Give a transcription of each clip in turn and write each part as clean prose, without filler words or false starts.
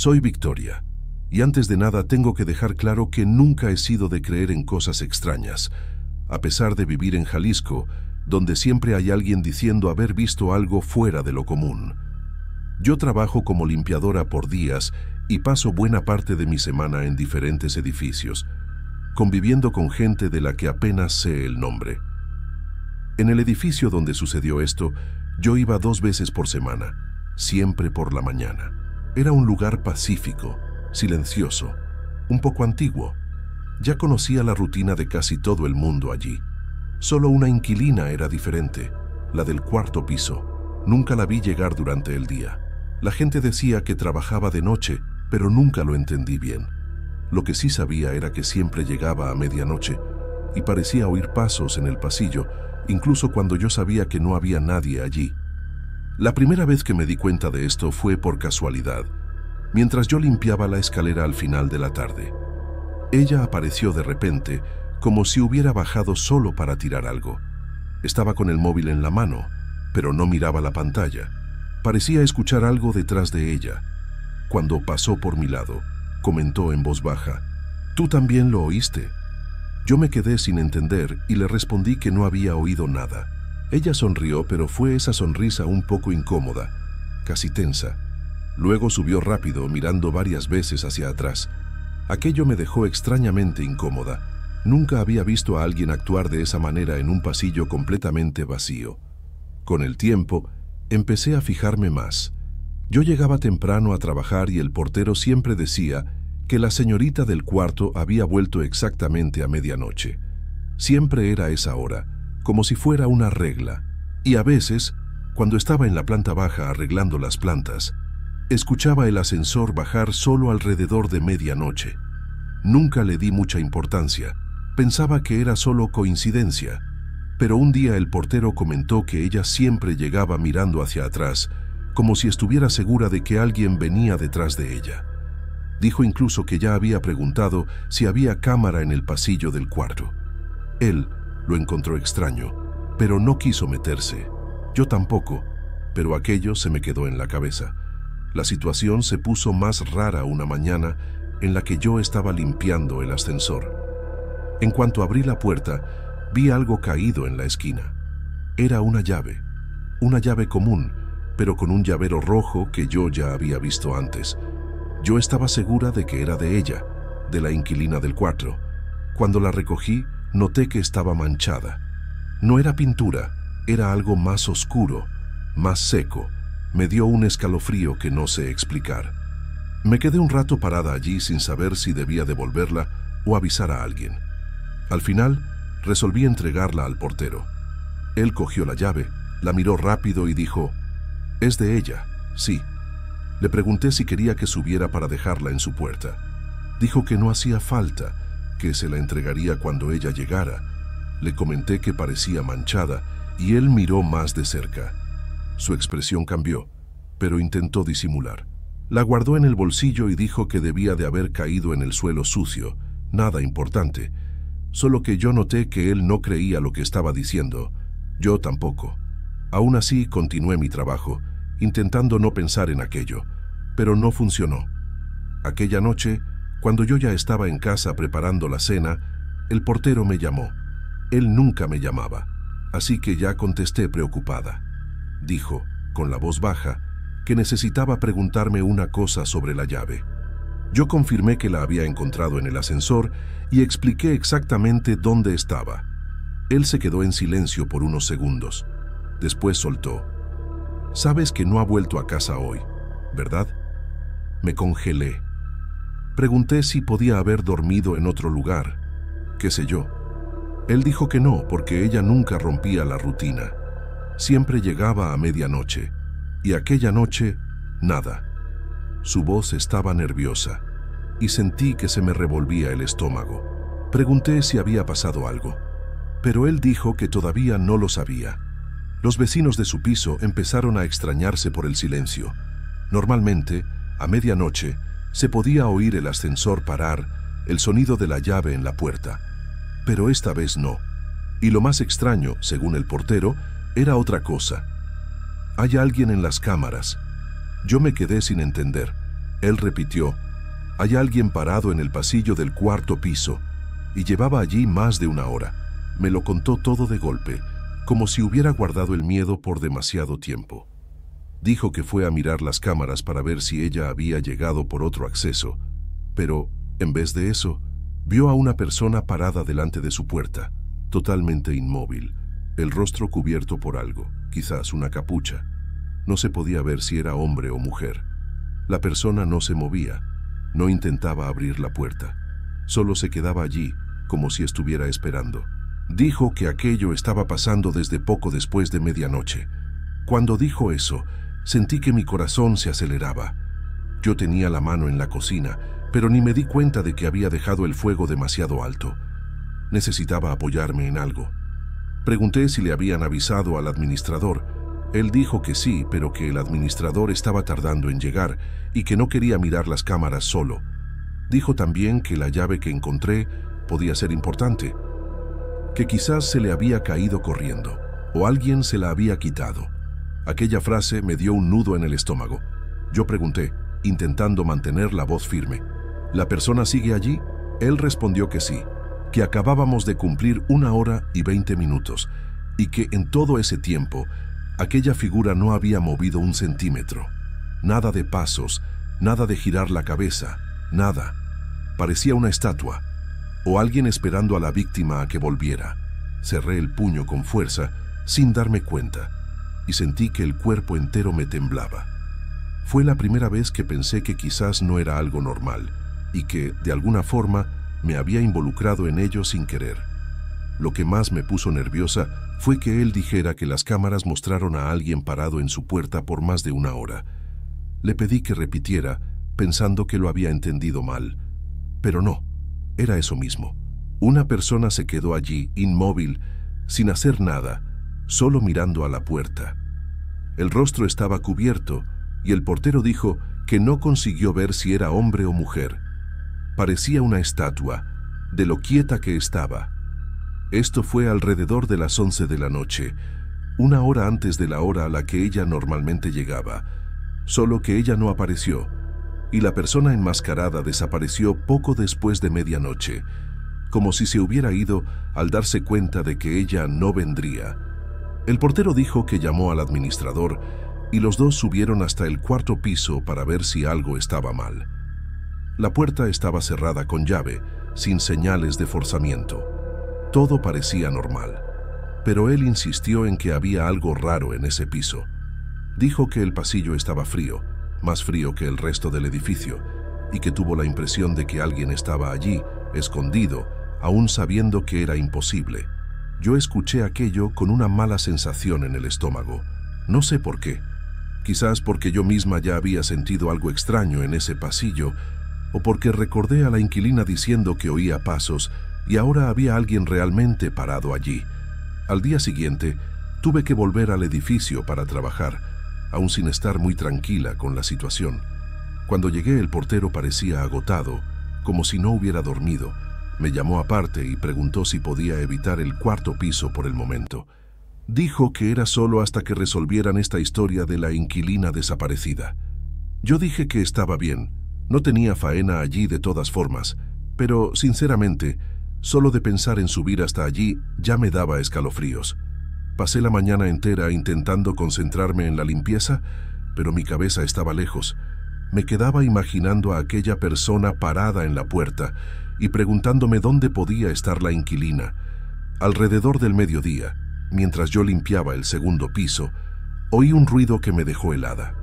Soy Victoria, y antes de nada tengo que dejar claro que nunca he sido de creer en cosas extrañas, a pesar de vivir en Jalisco, donde siempre hay alguien diciendo haber visto algo fuera de lo común. Yo trabajo como limpiadora por días y paso buena parte de mi semana en diferentes edificios, conviviendo con gente de la que apenas sé el nombre. En el edificio donde sucedió esto, yo iba 2 veces por semana, siempre por la mañana. Era un lugar pacífico, silencioso, un poco antiguo. Ya conocía la rutina de casi todo el mundo allí. Solo una inquilina era diferente, la del 4º piso. Nunca la vi llegar durante el día. La gente decía que trabajaba de noche, pero nunca lo entendí bien. Lo que sí sabía era que siempre llegaba a medianoche y parecía oír pasos en el pasillo, incluso cuando yo sabía que no había nadie allí. La primera vez que me di cuenta de esto fue por casualidad, mientras yo limpiaba la escalera al final de la tarde. Ella apareció de repente, como si hubiera bajado solo para tirar algo. Estaba con el móvil en la mano, pero no miraba la pantalla. Parecía escuchar algo detrás de ella. Cuando pasó por mi lado, comentó en voz baja: «¿Tú también lo oíste?». Yo me quedé sin entender y le respondí que no había oído nada. Ella sonrió, pero fue esa sonrisa un poco incómoda, casi tensa. Luego subió rápido, mirando varias veces hacia atrás. Aquello me dejó extrañamente incómoda. Nunca había visto a alguien actuar de esa manera en un pasillo completamente vacío. Con el tiempo, empecé a fijarme más. Yo llegaba temprano a trabajar y el portero siempre decía que la señorita del cuarto había vuelto exactamente a medianoche. Siempre era esa hora, como si fuera una regla. Y a veces, cuando estaba en la planta baja arreglando las plantas, escuchaba el ascensor bajar solo alrededor de medianoche. Nunca le di mucha importancia. Pensaba que era solo coincidencia. Pero un día el portero comentó que ella siempre llegaba mirando hacia atrás, como si estuviera segura de que alguien venía detrás de ella. Dijo incluso que ya había preguntado si había cámara en el pasillo del cuarto. Él lo encontró extraño, pero no quiso meterse. Yo tampoco, pero aquello se me quedó en la cabeza. La situación se puso más rara una mañana en la que yo estaba limpiando el ascensor. En cuanto abrí la puerta, vi algo caído en la esquina. Era una llave común, pero con un llavero rojo que yo ya había visto antes. Yo estaba segura de que era de ella, de la inquilina del cuarto. Cuando la recogí, noté que estaba manchada. No era pintura, era algo más oscuro, más seco. Me dio un escalofrío que no sé explicar. Me quedé un rato parada allí sin saber si debía devolverla o avisar a alguien. Al final, resolví entregarla al portero. Él cogió la llave, la miró rápido y dijo: «Es de ella, sí». Le pregunté si quería que subiera para dejarla en su puerta. Dijo que no hacía falta, que se la entregaría cuando ella llegara. Le comenté que parecía manchada y él miró más de cerca. Su expresión cambió, pero intentó disimular. La guardó en el bolsillo y dijo que debía de haber caído en el suelo sucio, nada importante. Solo que yo noté que él no creía lo que estaba diciendo. Yo tampoco. Aún así, continué mi trabajo, intentando no pensar en aquello, pero no funcionó. Aquella noche, cuando yo ya estaba en casa preparando la cena, el portero me llamó. Él nunca me llamaba, así que ya contesté preocupada. Dijo, con la voz baja, que necesitaba preguntarme una cosa sobre la llave. Yo confirmé que la había encontrado en el ascensor y expliqué exactamente dónde estaba. Él se quedó en silencio por unos segundos. Después soltó: «Sabes que no ha vuelto a casa hoy, ¿verdad?». Me congelé. Pregunté si podía haber dormido en otro lugar, qué sé yo. Él dijo que no, porque ella nunca rompía la rutina. Siempre llegaba a medianoche, y aquella noche, nada. Su voz estaba nerviosa, y sentí que se me revolvía el estómago. Pregunté si había pasado algo, pero él dijo que todavía no lo sabía. Los vecinos de su piso empezaron a extrañarse por el silencio. Normalmente, a medianoche, se podía oír el ascensor parar, el sonido de la llave en la puerta. Pero esta vez no. Y lo más extraño, según el portero, era otra cosa. «Hay alguien en las cámaras». Yo me quedé sin entender. Él repitió: «Hay alguien parado en el pasillo del cuarto piso», y llevaba allí más de una hora. Me lo contó todo de golpe, como si hubiera guardado el miedo por demasiado tiempo. Dijo que fue a mirar las cámaras para ver si ella había llegado por otro acceso, pero, en vez de eso, vio a una persona parada delante de su puerta, totalmente inmóvil, el rostro cubierto por algo, quizás una capucha. No se podía ver si era hombre o mujer. La persona no se movía, no intentaba abrir la puerta, solo se quedaba allí, como si estuviera esperando. Dijo que aquello estaba pasando desde poco después de medianoche. Cuando dijo eso, sentí que mi corazón se aceleraba. Yo tenía la mano en la cocina, pero ni me di cuenta de que había dejado el fuego demasiado alto. Necesitaba apoyarme en algo. Pregunté si le habían avisado al administrador. Él dijo que sí, pero que el administrador estaba tardando en llegar y que no quería mirar las cámaras solo. Dijo también que la llave que encontré podía ser importante, que quizás se le había caído corriendo, o alguien se la había quitado. Aquella frase me dio un nudo en el estómago. Yo pregunté, intentando mantener la voz firme: ¿La persona sigue allí? Él respondió que sí, que acabábamos de cumplir 1 hora y 20 minutos, y que en todo ese tiempo, aquella figura no había movido un centímetro. Nada de pasos, nada de girar la cabeza, nada. Parecía una estatua, o alguien esperando a la víctima a que volviera. Cerré el puño con fuerza, sin darme cuenta, y sentí que el cuerpo entero me temblaba. Fue la primera vez que pensé que quizás no era algo normal, y que, de alguna forma, me había involucrado en ello sin querer. Lo que más me puso nerviosa fue que él dijera que las cámaras mostraron a alguien parado en su puerta por más de 1 hora. Le pedí que repitiera, pensando que lo había entendido mal. Pero no, era eso mismo. Una persona se quedó allí, inmóvil, sin hacer nada, solo mirando a la puerta. El rostro estaba cubierto, y el portero dijo que no consiguió ver si era hombre o mujer. Parecía una estatua, de lo quieta que estaba. Esto fue alrededor de las 11 de la noche, 1 hora antes de la hora a la que ella normalmente llegaba, solo que ella no apareció, y la persona enmascarada desapareció poco después de medianoche, como si se hubiera ido al darse cuenta de que ella no vendría. El portero dijo que llamó al administrador y los dos subieron hasta el 4.º piso para ver si algo estaba mal. La puerta estaba cerrada con llave, sin señales de forzamiento. Todo parecía normal, pero él insistió en que había algo raro en ese piso. Dijo que el pasillo estaba frío, más frío que el resto del edificio, y que tuvo la impresión de que alguien estaba allí, escondido, aún sabiendo que era imposible. Yo escuché aquello con una mala sensación en el estómago. No sé por qué. Quizás porque yo misma ya había sentido algo extraño en ese pasillo, o porque recordé a la inquilina diciendo que oía pasos y ahora había alguien realmente parado allí. Al día siguiente, tuve que volver al edificio para trabajar, aún sin estar muy tranquila con la situación. Cuando llegué, el portero parecía agotado, como si no hubiera dormido. Me llamó aparte y preguntó si podía evitar el 4.º piso por el momento. Dijo que era solo hasta que resolvieran esta historia de la inquilina desaparecida. Yo dije que estaba bien, no tenía faena allí de todas formas, pero, sinceramente, solo de pensar en subir hasta allí ya me daba escalofríos. Pasé la mañana entera intentando concentrarme en la limpieza, pero mi cabeza estaba lejos. Me quedaba imaginando a aquella persona parada en la puerta y preguntándome dónde podía estar la inquilina. Alrededor del mediodía, mientras yo limpiaba el 2.º piso, oí un ruido que me dejó helada.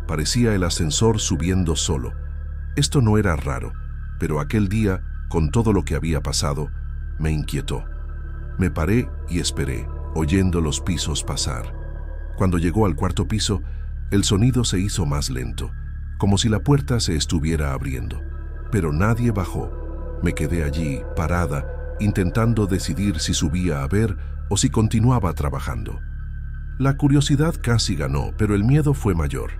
Parecía el ascensor subiendo solo. Esto no era raro, pero aquel día, con todo lo que había pasado, me inquietó. Me paré y esperé, oyendo los pisos pasar. Cuando llegó al 4.º piso, el sonido se hizo más lento, como si la puerta se estuviera abriendo. Pero nadie bajó. Me quedé allí, parada, intentando decidir si subía a ver o si continuaba trabajando. La curiosidad casi ganó, pero el miedo fue mayor.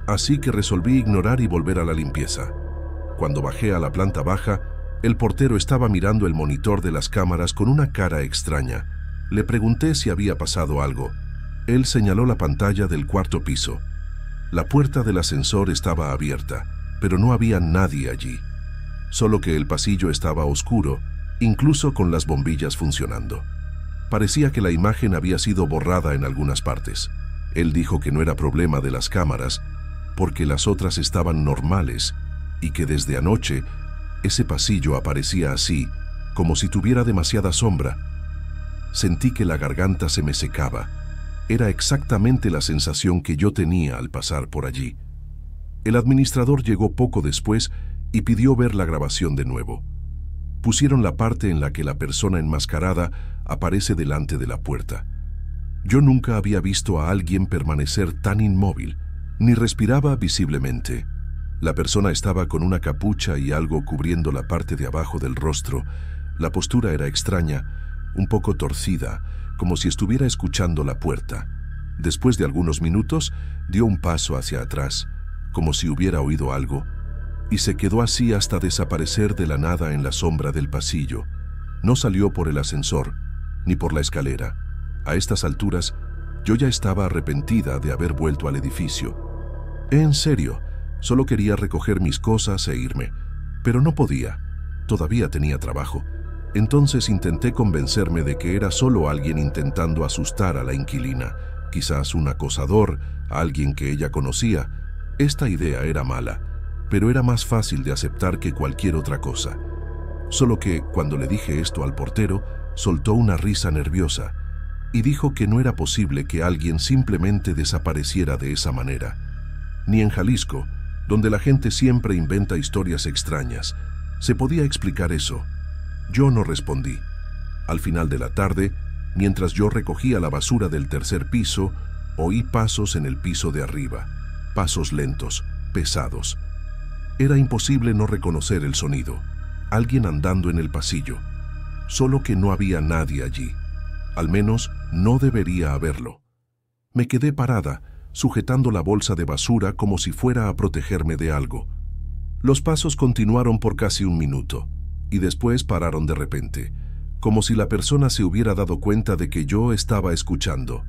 Así que resolví ignorar y volver a la limpieza. Cuando bajé a la planta baja, el portero estaba mirando el monitor de las cámaras con una cara extraña. Le pregunté si había pasado algo. Él señaló la pantalla del 4.º piso. La puerta del ascensor estaba abierta, pero no había nadie allí. Solo que el pasillo estaba oscuro, incluso con las bombillas funcionando. Parecía que la imagen había sido borrada en algunas partes. Él dijo que no era problema de las cámaras, porque las otras estaban normales y que desde anoche ese pasillo aparecía así, como si tuviera demasiada sombra. Sentí que la garganta se me secaba. Era exactamente la sensación que yo tenía al pasar por allí. El administrador llegó poco después y pidió ver la grabación de nuevo. Pusieron la parte en la que la persona enmascarada aparece delante de la puerta. Yo nunca había visto a alguien permanecer tan inmóvil, ni respiraba visiblemente. La persona estaba con una capucha y algo cubriendo la parte de abajo del rostro. La postura era extraña, un poco torcida, como si estuviera escuchando la puerta. Después de algunos minutos, dio un paso hacia atrás, como si hubiera oído algo, y se quedó así hasta desaparecer de la nada en la sombra del pasillo. No salió por el ascensor, ni por la escalera. A estas alturas, yo ya estaba arrepentida de haber vuelto al edificio. En serio, solo quería recoger mis cosas e irme, pero no podía. Todavía tenía trabajo. Entonces intenté convencerme de que era solo alguien intentando asustar a la inquilina, quizás un acosador, alguien que ella conocía. Esta idea era mala, pero era más fácil de aceptar que cualquier otra cosa. Solo que, cuando le dije esto al portero, soltó una risa nerviosa y dijo que no era posible que alguien simplemente desapareciera de esa manera. Ni en Jalisco, donde la gente siempre inventa historias extrañas, se podía explicar eso. Yo no respondí. Al final de la tarde, mientras yo recogía la basura del tercer piso, oí pasos en el piso de arriba, pasos lentos, pesados. Era imposible no reconocer el sonido. Alguien andando en el pasillo. Solo que no había nadie allí. Al menos no debería haberlo. Me quedé parada, sujetando la bolsa de basura como si fuera a protegerme de algo. Los pasos continuaron por casi un minuto, y después pararon de repente, como si la persona se hubiera dado cuenta de que yo estaba escuchando.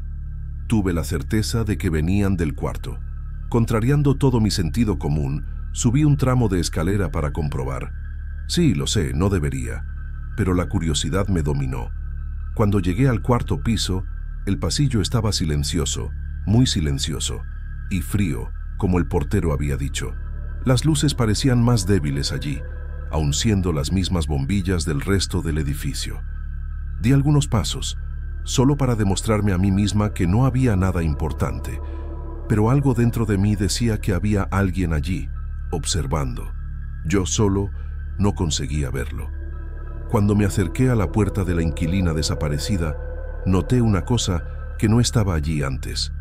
Tuve la certeza de que venían del cuarto. Contrariando todo mi sentido común, subí un tramo de escalera para comprobar. Sí, lo sé, no debería, pero la curiosidad me dominó. Cuando llegué al cuarto piso, el pasillo estaba silencioso, muy silencioso, y frío, como el portero había dicho. Las luces parecían más débiles allí, aun siendo las mismas bombillas del resto del edificio. Di algunos pasos, solo para demostrarme a mí misma que no había nada importante, pero algo dentro de mí decía que había alguien allí, observando. Yo solo no conseguía verlo. Cuando me acerqué a la puerta de la inquilina desaparecida, noté una cosa que no estaba allí antes.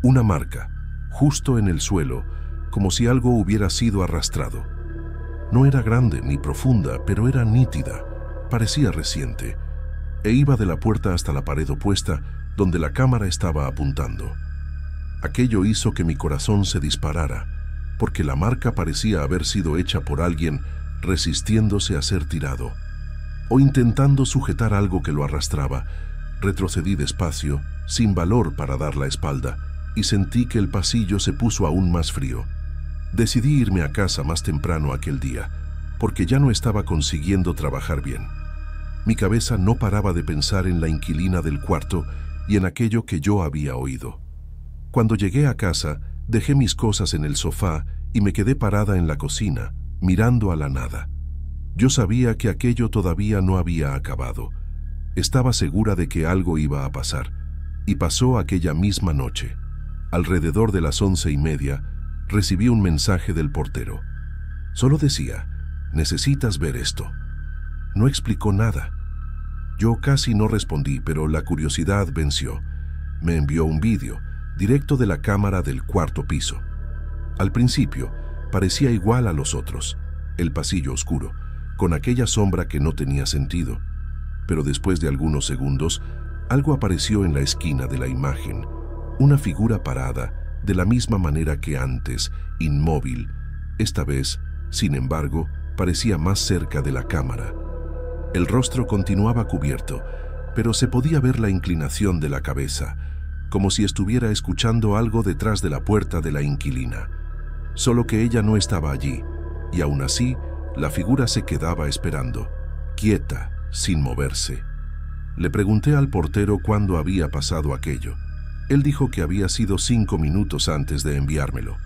Una marca, justo en el suelo, como si algo hubiera sido arrastrado. No era grande ni profunda, pero era nítida, parecía reciente, e iba de la puerta hasta la pared opuesta, donde la cámara estaba apuntando. Aquello hizo que mi corazón se disparara, porque la marca parecía haber sido hecha por alguien resistiéndose a ser tirado, o intentando sujetar algo que lo arrastraba. Retrocedí despacio, sin valor para dar la espalda, y sentí que el pasillo se puso aún más frío. Decidí irme a casa más temprano aquel día, porque ya no estaba consiguiendo trabajar bien. Mi cabeza no paraba de pensar en la inquilina del cuarto y en aquello que yo había oído. Cuando llegué a casa, dejé mis cosas en el sofá y me quedé parada en la cocina, mirando a la nada. Yo sabía que aquello todavía no había acabado. Estaba segura de que algo iba a pasar, y pasó aquella misma noche. Alrededor de las 11:30, recibí un mensaje del portero. Solo decía, «Necesitas ver esto». No explicó nada. Yo casi no respondí, pero la curiosidad venció. Me envió un vídeo, directo de la cámara del cuarto piso. Al principio, parecía igual a los otros, el pasillo oscuro, con aquella sombra que no tenía sentido. Pero después de algunos segundos, algo apareció en la esquina de la imagen, una figura parada, de la misma manera que antes, inmóvil. Esta vez, sin embargo, parecía más cerca de la cámara. El rostro continuaba cubierto, pero se podía ver la inclinación de la cabeza, como si estuviera escuchando algo detrás de la puerta de la inquilina. Solo que ella no estaba allí, y aún así, la figura se quedaba esperando, quieta, sin moverse. Le pregunté al portero cuándo había pasado aquello. Él dijo que había sido 5 minutos antes de enviármelo.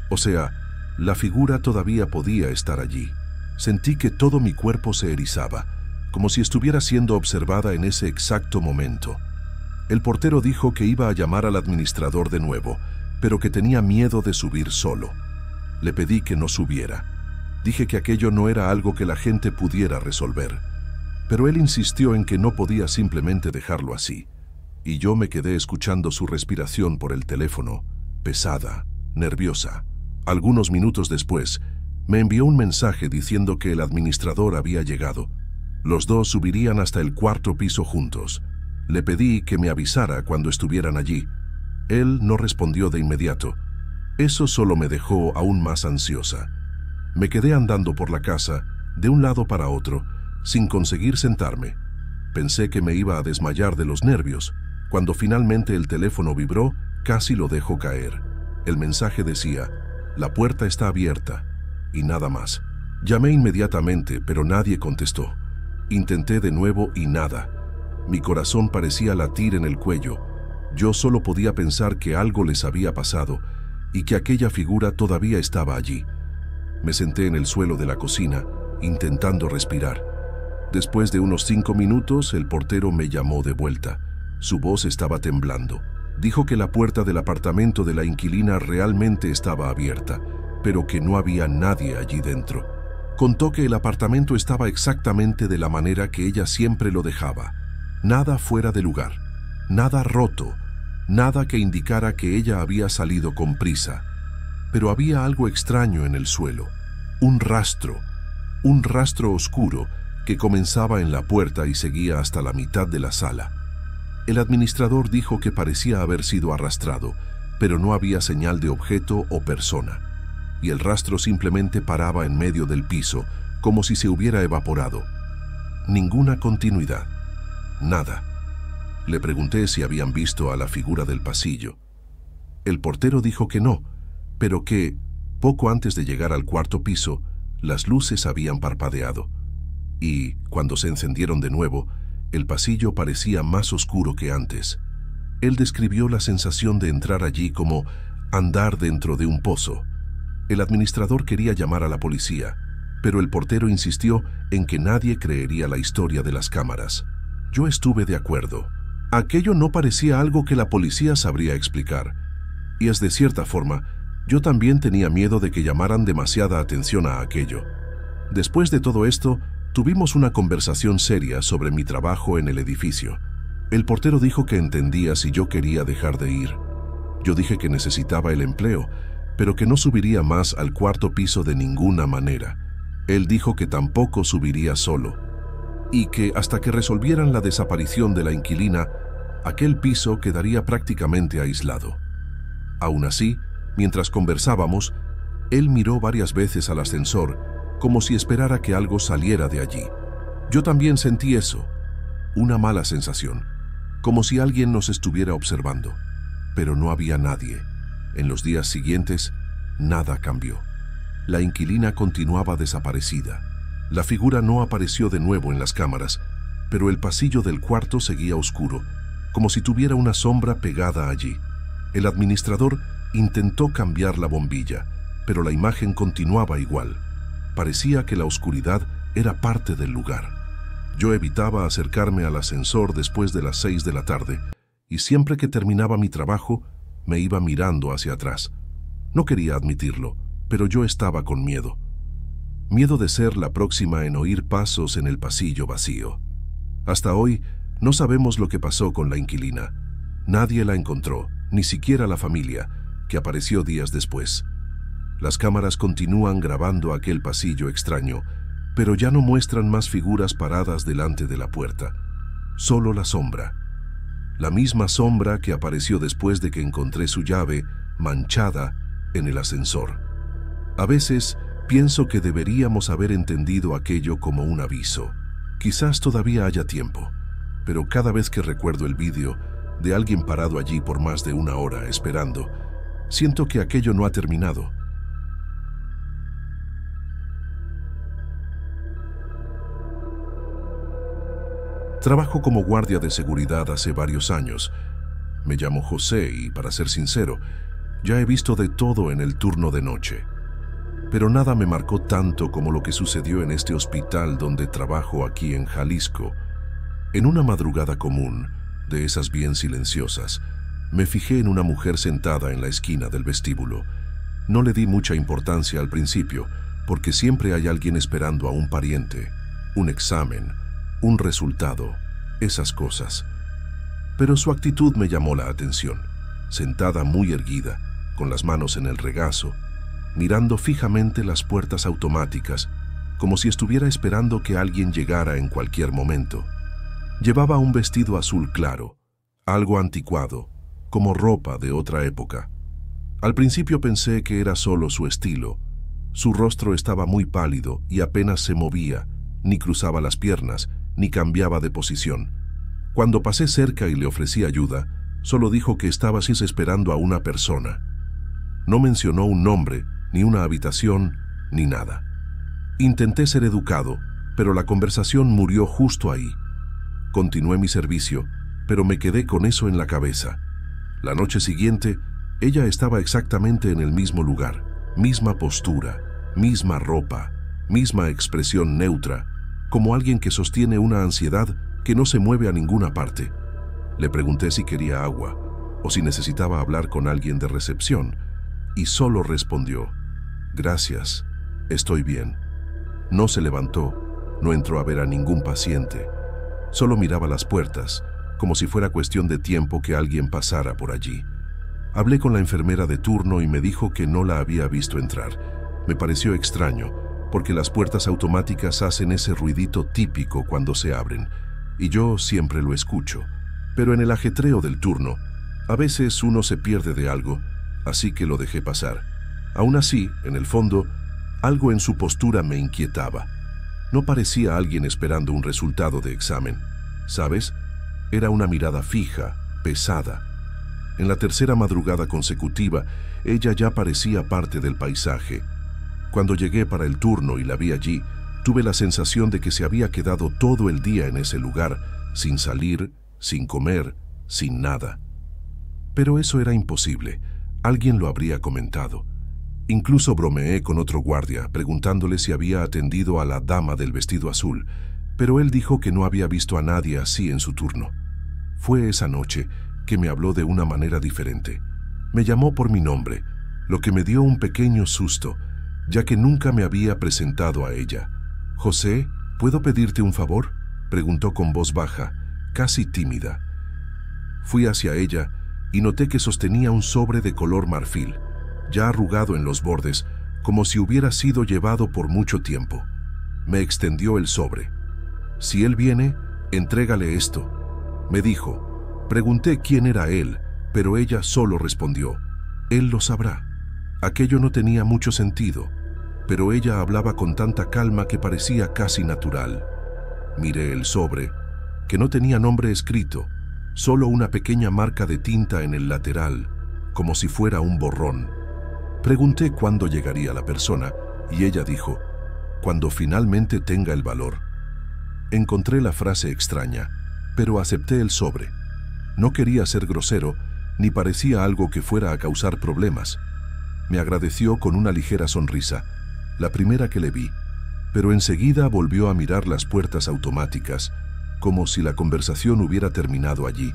O sea, la figura todavía podía estar allí. Sentí que todo mi cuerpo se erizaba, como si estuviera siendo observada en ese exacto momento. El portero dijo que iba a llamar al administrador de nuevo, pero que tenía miedo de subir solo. Le pedí que no subiera. Dije que aquello no era algo que la gente pudiera resolver. Pero él insistió en que no podía simplemente dejarlo así. Y yo me quedé escuchando su respiración por el teléfono, pesada, nerviosa. Algunos minutos después, me envió un mensaje diciendo que el administrador había llegado. Los dos subirían hasta el 4º piso juntos. Le pedí que me avisara cuando estuvieran allí. Él no respondió de inmediato. Eso solo me dejó aún más ansiosa. Me quedé andando por la casa, de un lado para otro, sin conseguir sentarme. Pensé que me iba a desmayar de los nervios. Cuando finalmente el teléfono vibró, casi lo dejó caer. El mensaje decía: «La puerta está abierta», y nada más. Llamé inmediatamente, pero nadie contestó. Intenté de nuevo y nada. Mi corazón parecía latir en el cuello. Yo solo podía pensar que algo les había pasado y que aquella figura todavía estaba allí. Me senté en el suelo de la cocina, intentando respirar. Después de unos 5 minutos, el portero me llamó de vuelta. Su voz estaba temblando. Dijo que la puerta del apartamento de la inquilina realmente estaba abierta, pero que no había nadie allí dentro. Contó que el apartamento estaba exactamente de la manera que ella siempre lo dejaba. Nada fuera de lugar, nada roto, nada que indicara que ella había salido con prisa. Pero había algo extraño en el suelo, un rastro oscuro que comenzaba en la puerta y seguía hasta la mitad de la sala. El administrador dijo que parecía haber sido arrastrado, pero no había señal de objeto o persona, y el rastro simplemente paraba en medio del piso, como si se hubiera evaporado. Ninguna continuidad, nada. Le pregunté si habían visto a la figura del pasillo. El portero dijo que no, pero que, poco antes de llegar al 4º piso, las luces habían parpadeado, y, cuando se encendieron de nuevo, el pasillo parecía más oscuro que antes. Él describió la sensación de entrar allí como andar dentro de un pozo. El administrador quería llamar a la policía, pero el portero insistió en que nadie creería la historia de las cámaras. Yo estuve de acuerdo. Aquello no parecía algo que la policía sabría explicar. Y de cierta forma, yo también tenía miedo de que llamaran demasiada atención a aquello. Después de todo esto, tuvimos una conversación seria sobre mi trabajo en el edificio. El portero dijo que entendía si yo quería dejar de ir. Yo dije que necesitaba el empleo, pero que no subiría más al 4º piso de ninguna manera. Él dijo que tampoco subiría solo, y que hasta que resolvieran la desaparición de la inquilina, aquel piso quedaría prácticamente aislado. Aún así, mientras conversábamos, él miró varias veces al ascensor, como si esperara que algo saliera de allí. Yo también sentí eso, una mala sensación, como si alguien nos estuviera observando. Pero no había nadie. En los días siguientes, nada cambió. La inquilina continuaba desaparecida. La figura no apareció de nuevo en las cámaras, pero el pasillo del cuarto seguía oscuro, como si tuviera una sombra pegada allí. El administrador intentó cambiar la bombilla, pero la imagen continuaba igual. Parecía que la oscuridad era parte del lugar. Yo evitaba acercarme al ascensor después de las 6 de la tarde, y siempre que terminaba mi trabajo, me iba mirando hacia atrás. No quería admitirlo, pero yo estaba con miedo. Miedo de ser la próxima en oír pasos en el pasillo vacío. Hasta hoy, no sabemos lo que pasó con la inquilina. Nadie la encontró, ni siquiera la familia, que apareció días después. Las cámaras continúan grabando aquel pasillo extraño, pero ya no muestran más figuras paradas delante de la puerta. Solo la sombra. La misma sombra que apareció después de que encontré su llave, manchada, en el ascensor. A veces, pienso que deberíamos haber entendido aquello como un aviso. Quizás todavía haya tiempo, pero cada vez que recuerdo el vídeo de alguien parado allí por más de 1 hora esperando, siento que aquello no ha terminado. Trabajo como guardia de seguridad hace varios años. Me llamo José y, para ser sincero, ya he visto de todo en el turno de noche. Pero nada me marcó tanto como lo que sucedió en este hospital donde trabajo aquí en Jalisco. En una madrugada común, de esas bien silenciosas, me fijé en una mujer sentada en la esquina del vestíbulo. No le di mucha importancia al principio, porque siempre hay alguien esperando a un pariente, un examen, un resultado, esas cosas. Pero su actitud me llamó la atención, sentada muy erguida, con las manos en el regazo, mirando fijamente las puertas automáticas, como si estuviera esperando que alguien llegara en cualquier momento. Llevaba un vestido azul claro, algo anticuado, como ropa de otra época. Al principio pensé que era solo su estilo. Su rostro estaba muy pálido y apenas se movía, ni cruzaba las piernas, ni cambiaba de posición. Cuando pasé cerca y le ofrecí ayuda, solo dijo que estaba así esperando a una persona. No mencionó un nombre, ni una habitación, ni nada. Intenté ser educado, pero la conversación murió justo ahí. Continué mi servicio, pero me quedé con eso en la cabeza. La noche siguiente, ella estaba exactamente en el mismo lugar, misma postura, misma ropa, misma expresión neutra, como alguien que sostiene una ansiedad que no se mueve a ninguna parte. Le pregunté si quería agua o si necesitaba hablar con alguien de recepción, y solo respondió: «Gracias, estoy bien». No se levantó, no entró a ver a ningún paciente. Solo miraba las puertas, como si fuera cuestión de tiempo que alguien pasara por allí. Hablé con la enfermera de turno y me dijo que no la había visto entrar. Me pareció extraño, porque las puertas automáticas hacen ese ruidito típico cuando se abren, y yo siempre lo escucho. Pero en el ajetreo del turno, a veces uno se pierde de algo, así que lo dejé pasar. Aún así, en el fondo, algo en su postura me inquietaba. No parecía alguien esperando un resultado de examen, ¿sabes? Era una mirada fija, pesada. En la tercera madrugada consecutiva, ella ya parecía parte del paisaje. Cuando llegué para el turno y la vi allí, tuve la sensación de que se había quedado todo el día en ese lugar, sin salir, sin comer, sin nada. Pero eso era imposible. Alguien lo habría comentado. Incluso bromeé con otro guardia, preguntándole si había atendido a la dama del vestido azul, pero él dijo que no había visto a nadie así en su turno. Fue esa noche que me habló de una manera diferente. Me llamó por mi nombre, lo que me dio un pequeño susto, ya que nunca me había presentado a ella. «José, ¿puedo pedirte un favor?», preguntó con voz baja, casi tímida. Fui hacia ella y noté que sostenía un sobre de color marfil, ya arrugado en los bordes, como si hubiera sido llevado por mucho tiempo. Me extendió el sobre. «Si él viene, entrégale esto», me dijo. Pregunté quién era él, pero ella solo respondió: «Él lo sabrá». Aquello no tenía mucho sentido, pero ella hablaba con tanta calma que parecía casi natural. Miré el sobre, que no tenía nombre escrito, solo una pequeña marca de tinta en el lateral, como si fuera un borrón. Pregunté cuándo llegaría la persona, y ella dijo: «Cuando finalmente tenga el valor». Encontré la frase extraña, pero acepté el sobre. No quería ser grosero, ni parecía algo que fuera a causar problemas. Me agradeció con una ligera sonrisa, la primera que le vi, pero enseguida volvió a mirar las puertas automáticas, como si la conversación hubiera terminado allí.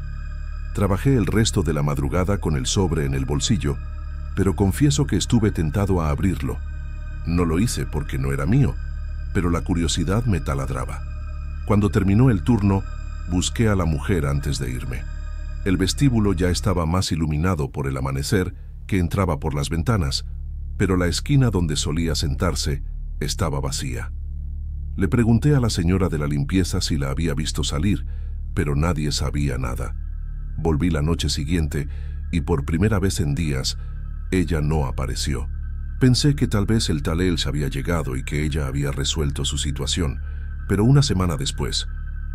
Trabajé el resto de la madrugada con el sobre en el bolsillo, pero confieso que estuve tentado a abrirlo. No lo hice porque no era mío, pero la curiosidad me taladraba. Cuando terminó el turno, busqué a la mujer antes de irme. El vestíbulo ya estaba más iluminado por el amanecer que entraba por las ventanas, pero la esquina donde solía sentarse estaba vacía. Le pregunté a la señora de la limpieza si la había visto salir, pero nadie sabía nada. Volví la noche siguiente y por primera vez en días, ella no apareció. Pensé que tal vez el talel se había llegado y que ella había resuelto su situación, pero una semana después,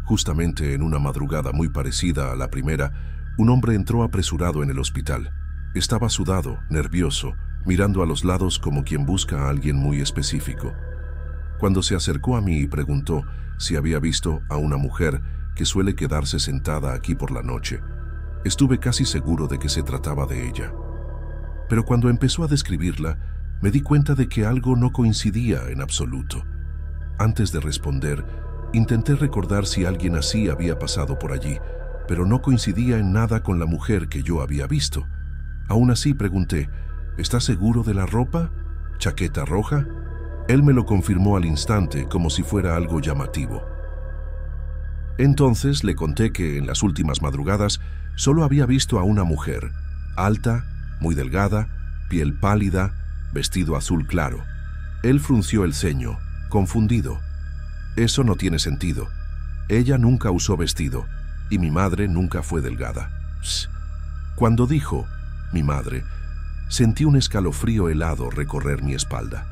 justamente en una madrugada muy parecida a la primera, un hombre entró apresurado en el hospital. Estaba sudado, nervioso, mirando a los lados como quien busca a alguien muy específico. Cuando se acercó a mí y preguntó si había visto a una mujer que suele quedarse sentada aquí por la noche. Estuve casi seguro de que se trataba de ella. Pero cuando empezó a describirla, me di cuenta de que algo no coincidía en absoluto. Antes de responder, intenté recordar si alguien así había pasado por allí, pero no coincidía en nada con la mujer que yo había visto. Aún así pregunté, ¿estás seguro de la ropa? ¿Chaqueta roja? Él me lo confirmó al instante como si fuera algo llamativo. Entonces le conté que en las últimas madrugadas solo había visto a una mujer, alta, muy delgada, piel pálida, vestido azul claro. Él frunció el ceño, confundido. Eso no tiene sentido. Ella nunca usó vestido y mi madre nunca fue delgada. Psst. Cuando dijo mi madre, sentí un escalofrío helado recorrer mi espalda.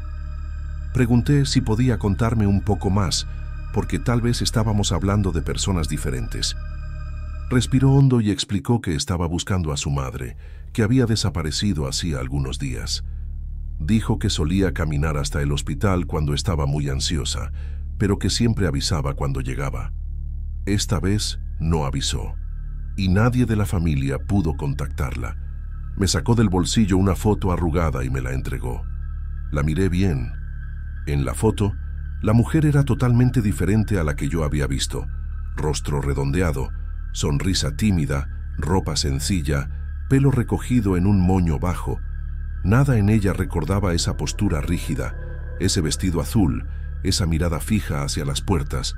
Pregunté si podía contarme un poco más, porque tal vez estábamos hablando de personas diferentes. Respiró hondo y explicó que estaba buscando a su madre, que había desaparecido hacía algunos días. Dijo que solía caminar hasta el hospital cuando estaba muy ansiosa, pero que siempre avisaba cuando llegaba. Esta vez no avisó, y nadie de la familia pudo contactarla. Me sacó del bolsillo una foto arrugada y me la entregó. La miré bien. En la foto, la mujer era totalmente diferente a la que yo había visto. Rostro redondeado, sonrisa tímida, ropa sencilla, pelo recogido en un moño bajo. Nada en ella recordaba esa postura rígida, ese vestido azul, esa mirada fija hacia las puertas.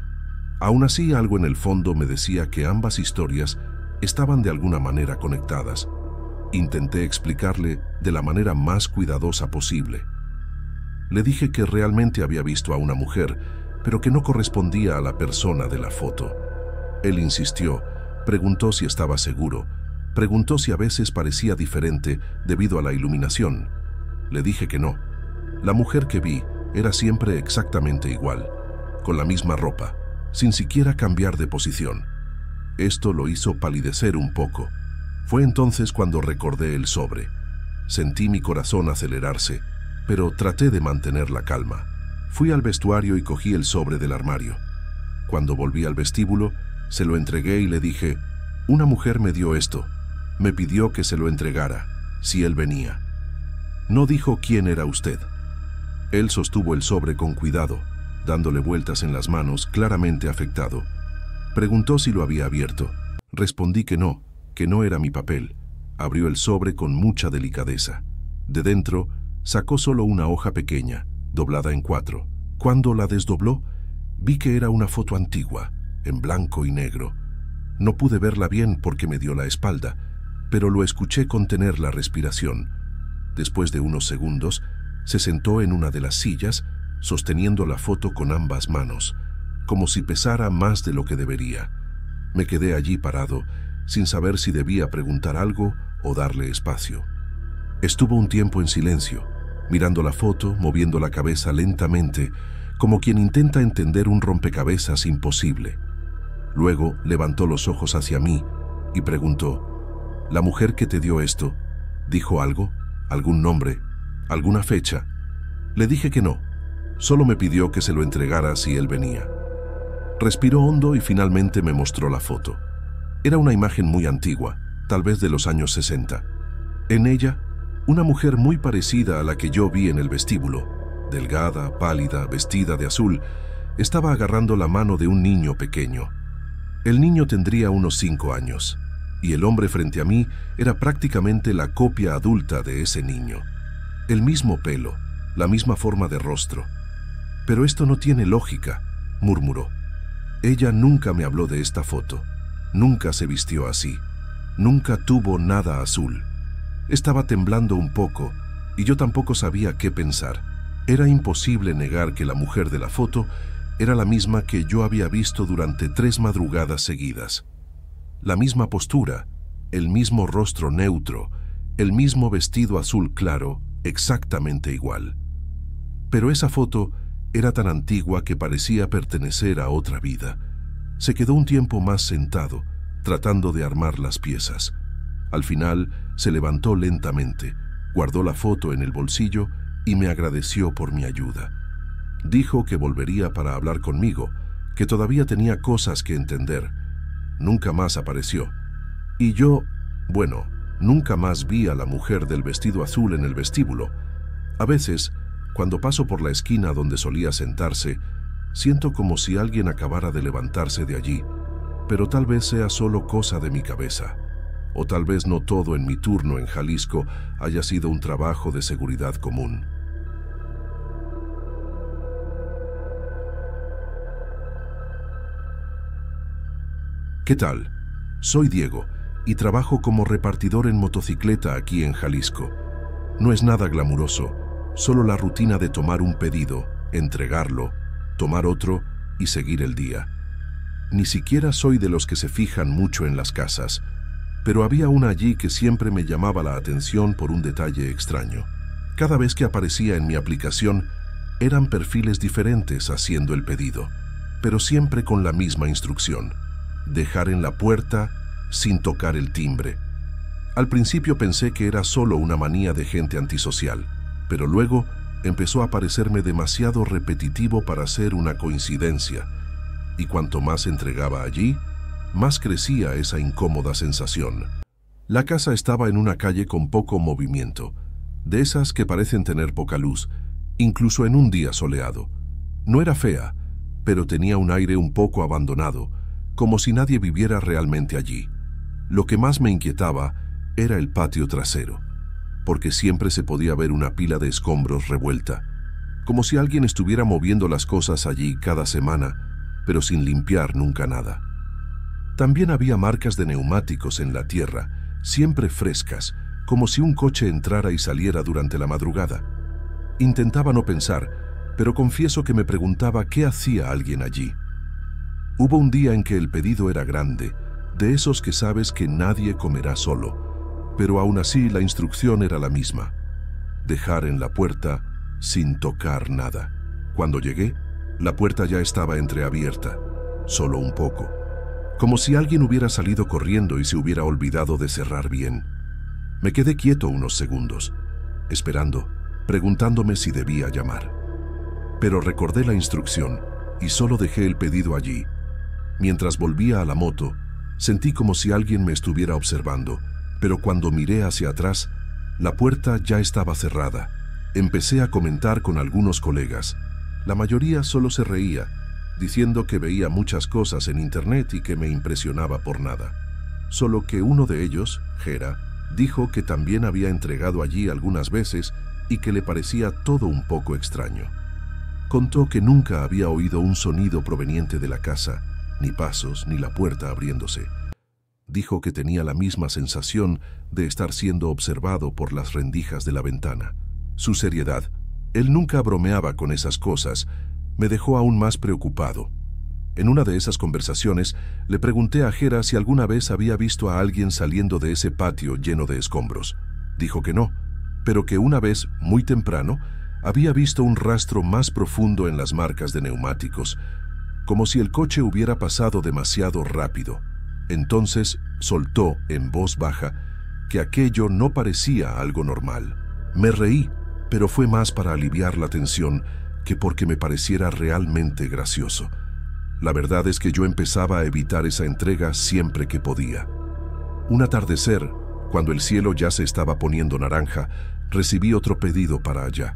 Aún así, algo en el fondo me decía que ambas historias estaban de alguna manera conectadas. Intenté explicarle de la manera más cuidadosa posible. Le dije que realmente había visto a una mujer, pero que no correspondía a la persona de la foto. Él insistió, preguntó si estaba seguro, preguntó si a veces parecía diferente debido a la iluminación. Le dije que no. La mujer que vi era siempre exactamente igual, con la misma ropa, sin siquiera cambiar de posición. Esto lo hizo palidecer un poco. Fue entonces cuando recordé el sobre. Sentí mi corazón acelerarse, pero traté de mantener la calma. Fui al vestuario y cogí el sobre del armario. Cuando volví al vestíbulo, se lo entregué y le dije, una mujer me dio esto. Me pidió que se lo entregara, si él venía. No dijo quién era usted. Él sostuvo el sobre con cuidado, dándole vueltas en las manos, claramente afectado. Preguntó si lo había abierto. Respondí que no era mi papel. Abrió el sobre con mucha delicadeza. De dentro, sacó solo una hoja pequeña, doblada en 4. Cuando la desdobló, vi que era una foto antigua, en blanco y negro. No pude verla bien porque me dio la espalda, pero lo escuché contener la respiración. Después de unos segundos, se sentó en una de las sillas, sosteniendo la foto con ambas manos, como si pesara más de lo que debería. Me quedé allí parado, sin saber si debía preguntar algo o darle espacio. Estuvo un tiempo en silencio, mirando la foto, moviendo la cabeza lentamente, como quien intenta entender un rompecabezas imposible. Luego levantó los ojos hacia mí y preguntó, ¿la mujer que te dio esto dijo algo? ¿Algún nombre? ¿Alguna fecha? Le dije que no, solo me pidió que se lo entregara si él venía. Respiró hondo y finalmente me mostró la foto. Era una imagen muy antigua, tal vez de los años 60. En ella, una mujer muy parecida a la que yo vi en el vestíbulo, delgada, pálida, vestida de azul, estaba agarrando la mano de un niño pequeño. El niño tendría unos 5 años, y el hombre frente a mí era prácticamente la copia adulta de ese niño. El mismo pelo, la misma forma de rostro. Pero esto no tiene lógica, murmuró. Ella nunca me habló de esta foto, nunca se vistió así, nunca tuvo nada azul. Estaba temblando un poco y yo tampoco sabía qué pensar. Era imposible negar que la mujer de la foto era la misma que yo había visto durante 3 madrugadas seguidas. La misma postura, el mismo rostro neutro, el mismo vestido azul claro, exactamente igual. Pero esa foto era tan antigua que parecía pertenecer a otra vida. Se quedó un tiempo más sentado, tratando de armar las piezas. Al final, se levantó lentamente, guardó la foto en el bolsillo y me agradeció por mi ayuda. Dijo que volvería para hablar conmigo, que todavía tenía cosas que entender, nunca más apareció. Y yo, bueno, nunca más vi a la mujer del vestido azul en el vestíbulo. A veces, cuando paso por la esquina donde solía sentarse, siento como si alguien acabara de levantarse de allí, pero tal vez sea solo cosa de mi cabeza. O tal vez no todo en mi turno en Jalisco haya sido un trabajo de seguridad común. ¿Qué tal? Soy Diego y trabajo como repartidor en motocicleta aquí en Jalisco. No es nada glamuroso, solo la rutina de tomar un pedido, entregarlo, tomar otro y seguir el día. Ni siquiera soy de los que se fijan mucho en las casas, pero había una allí que siempre me llamaba la atención por un detalle extraño. Cada vez que aparecía en mi aplicación, eran perfiles diferentes haciendo el pedido, pero siempre con la misma instrucción: dejar en la puerta sin tocar el timbre. Al principio pensé que era solo una manía de gente antisocial, pero luego empezó a parecerme demasiado repetitivo para ser una coincidencia, y cuanto más entregaba allí, más crecía esa incómoda sensación. La casa estaba en una calle con poco movimiento, de esas que parecen tener poca luz, incluso en un día soleado. No era fea, pero tenía un aire un poco abandonado, como si nadie viviera realmente allí. Lo que más me inquietaba era el patio trasero, porque siempre se podía ver una pila de escombros revuelta, como si alguien estuviera moviendo las cosas allí cada semana, pero sin limpiar nunca nada. También había marcas de neumáticos en la tierra, siempre frescas, como si un coche entrara y saliera durante la madrugada. Intentaba no pensar, pero confieso que me preguntaba qué hacía alguien allí. Hubo un día en que el pedido era grande, de esos que sabes que nadie comerá solo, pero aún así la instrucción era la misma: dejar en la puerta sin tocar nada. Cuando llegué, la puerta ya estaba entreabierta, solo un poco, como si alguien hubiera salido corriendo y se hubiera olvidado de cerrar bien. Me quedé quieto unos segundos, esperando, preguntándome si debía llamar. Pero recordé la instrucción y solo dejé el pedido allí. Mientras volvía a la moto, sentí como si alguien me estuviera observando, pero cuando miré hacia atrás, la puerta ya estaba cerrada. Empecé a comentar con algunos colegas. La mayoría solo se reía, diciendo que veía muchas cosas en internet y que me impresionaba por nada. Solo que uno de ellos, Gera, dijo que también había entregado allí algunas veces y que le parecía todo un poco extraño. Contó que nunca había oído un sonido proveniente de la casa, ni pasos, ni la puerta abriéndose. Dijo que tenía la misma sensación de estar siendo observado por las rendijas de la ventana. Su seriedad, él nunca bromeaba con esas cosas, me dejó aún más preocupado. En una de esas conversaciones, le pregunté a Gera si alguna vez había visto a alguien saliendo de ese patio lleno de escombros. Dijo que no, pero que una vez, muy temprano, había visto un rastro más profundo en las marcas de neumáticos, como si el coche hubiera pasado demasiado rápido. Entonces soltó, en voz baja, que aquello no parecía algo normal. Me reí, pero fue más para aliviar la tensión que porque me pareciera realmente gracioso. La verdad es que yo empezaba a evitar esa entrega siempre que podía. Un atardecer, cuando el cielo ya se estaba poniendo naranja, recibí otro pedido para allá.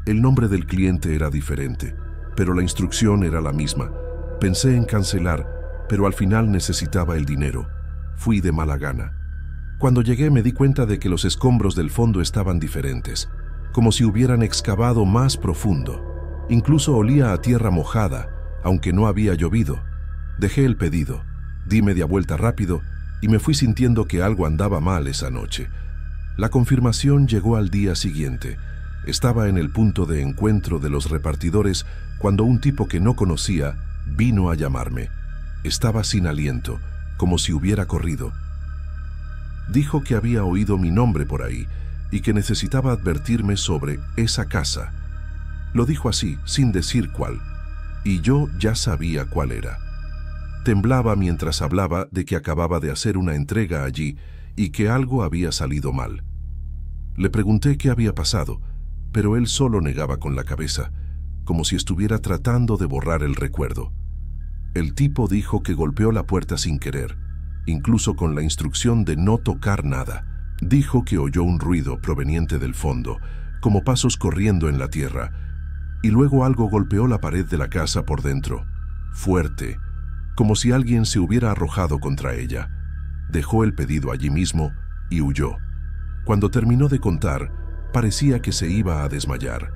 El nombre del cliente era diferente, pero la instrucción era la misma. Pensé en cancelar, pero al final necesitaba el dinero. Fui de mala gana. Cuando llegué me di cuenta de que los escombros del fondo estaban diferentes, como si hubieran excavado más profundo. Incluso olía a tierra mojada, aunque no había llovido. Dejé el pedido, di media vuelta rápido y me fui sintiendo que algo andaba mal esa noche. La confirmación llegó al día siguiente. Estaba en el punto de encuentro de los repartidores cuando un tipo que no conocía vino a llamarme. Estaba sin aliento, como si hubiera corrido. Dijo que había oído mi nombre por ahí y que necesitaba advertirme sobre esa casa. Lo dijo así, sin decir cuál, y yo ya sabía cuál era. Temblaba mientras hablaba de que acababa de hacer una entrega allí y que algo había salido mal. Le pregunté qué había pasado, pero él solo negaba con la cabeza, como si estuviera tratando de borrar el recuerdo. El tipo dijo que golpeó la puerta sin querer, incluso con la instrucción de no tocar nada. Dijo que oyó un ruido proveniente del fondo, como pasos corriendo en la tierra, y luego algo golpeó la pared de la casa por dentro, fuerte, como si alguien se hubiera arrojado contra ella. Dejó el pedido allí mismo y huyó. Cuando terminó de contar, parecía que se iba a desmayar.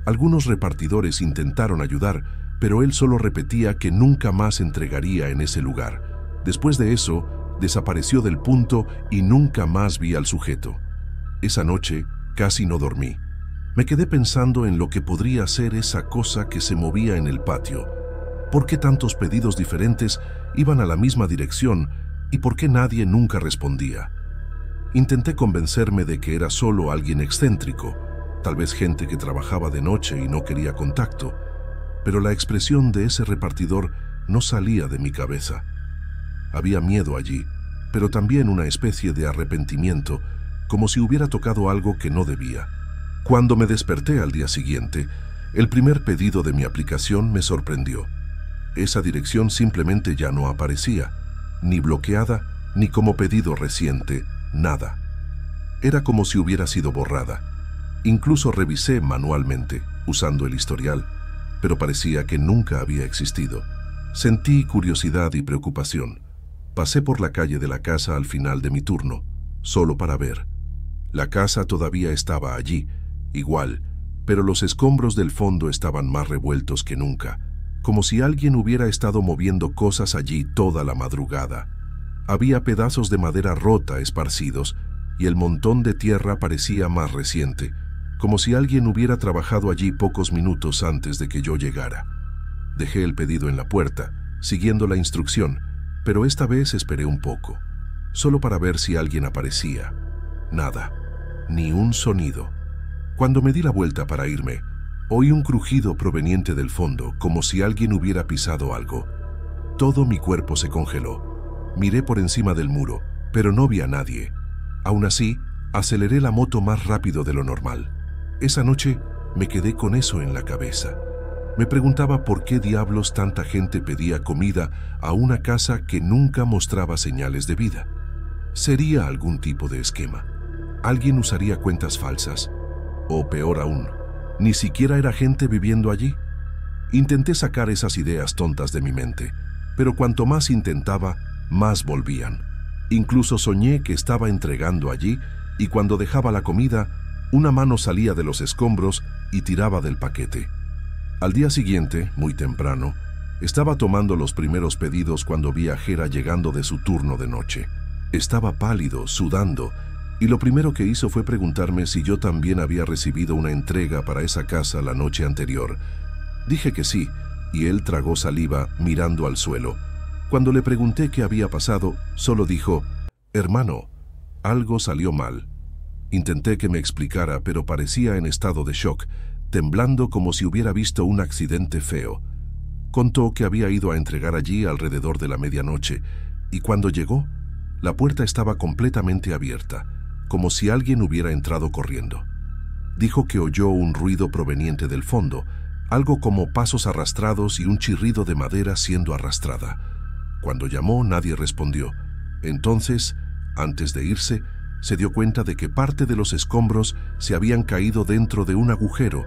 Algunos repartidores intentaron ayudar, pero él solo repetía que nunca más entregaría en ese lugar. Después de eso, desapareció del punto y nunca más vi al sujeto. Esa noche casi no dormí. Me quedé pensando en lo que podría ser esa cosa que se movía en el patio. ¿Por qué tantos pedidos diferentes iban a la misma dirección y por qué nadie nunca respondía? Intenté convencerme de que era solo alguien excéntrico, tal vez gente que trabajaba de noche y no quería contacto, pero la expresión de ese repartidor no salía de mi cabeza. Había miedo allí, pero también una especie de arrepentimiento, como si hubiera tocado algo que no debía. Cuando me desperté al día siguiente, el primer pedido de mi aplicación me sorprendió. Esa dirección simplemente ya no aparecía, ni bloqueada, ni como pedido reciente, nada. Era como si hubiera sido borrada. Incluso revisé manualmente, usando el historial, pero parecía que nunca había existido. Sentí curiosidad y preocupación. Pasé por la calle de la casa al final de mi turno, solo para ver. La casa todavía estaba allí, igual, pero los escombros del fondo estaban más revueltos que nunca, como si alguien hubiera estado moviendo cosas allí toda la madrugada. Había pedazos de madera rota esparcidos y el montón de tierra parecía más reciente, como si alguien hubiera trabajado allí pocos minutos antes de que yo llegara. Dejé el pedido en la puerta, siguiendo la instrucción, pero esta vez esperé un poco, solo para ver si alguien aparecía. Nada, ni un sonido. Cuando me di la vuelta para irme, oí un crujido proveniente del fondo, como si alguien hubiera pisado algo. Todo mi cuerpo se congeló. Miré por encima del muro, pero no vi a nadie. Aún así, aceleré la moto más rápido de lo normal. Esa noche me quedé con eso en la cabeza. Me preguntaba por qué diablos tanta gente pedía comida a una casa que nunca mostraba señales de vida. ¿Sería algún tipo de esquema? ¿Alguien usaría cuentas falsas? O peor aún, ¿ni siquiera era gente viviendo allí? Intenté sacar esas ideas tontas de mi mente, pero cuanto más intentaba, más volvían. Incluso soñé que estaba entregando allí y cuando dejaba la comida, una mano salía de los escombros y tiraba del paquete. Al día siguiente, muy temprano, estaba tomando los primeros pedidos cuando vi a Jera llegando de su turno de noche. Estaba pálido, sudando, y lo primero que hizo fue preguntarme si yo también había recibido una entrega para esa casa la noche anterior. Dije que sí, y él tragó saliva mirando al suelo. Cuando le pregunté qué había pasado, solo dijo, «Hermano, algo salió mal». Intenté que me explicara, pero parecía en estado de shock, temblando como si hubiera visto un accidente feo. Contó que había ido a entregar allí alrededor de la medianoche, y cuando llegó, la puerta estaba completamente abierta, como si alguien hubiera entrado corriendo. Dijo que oyó un ruido proveniente del fondo, algo como pasos arrastrados y un chirrido de madera siendo arrastrada. Cuando llamó, nadie respondió. Entonces, antes de irse, se dio cuenta de que parte de los escombros se habían caído dentro de un agujero,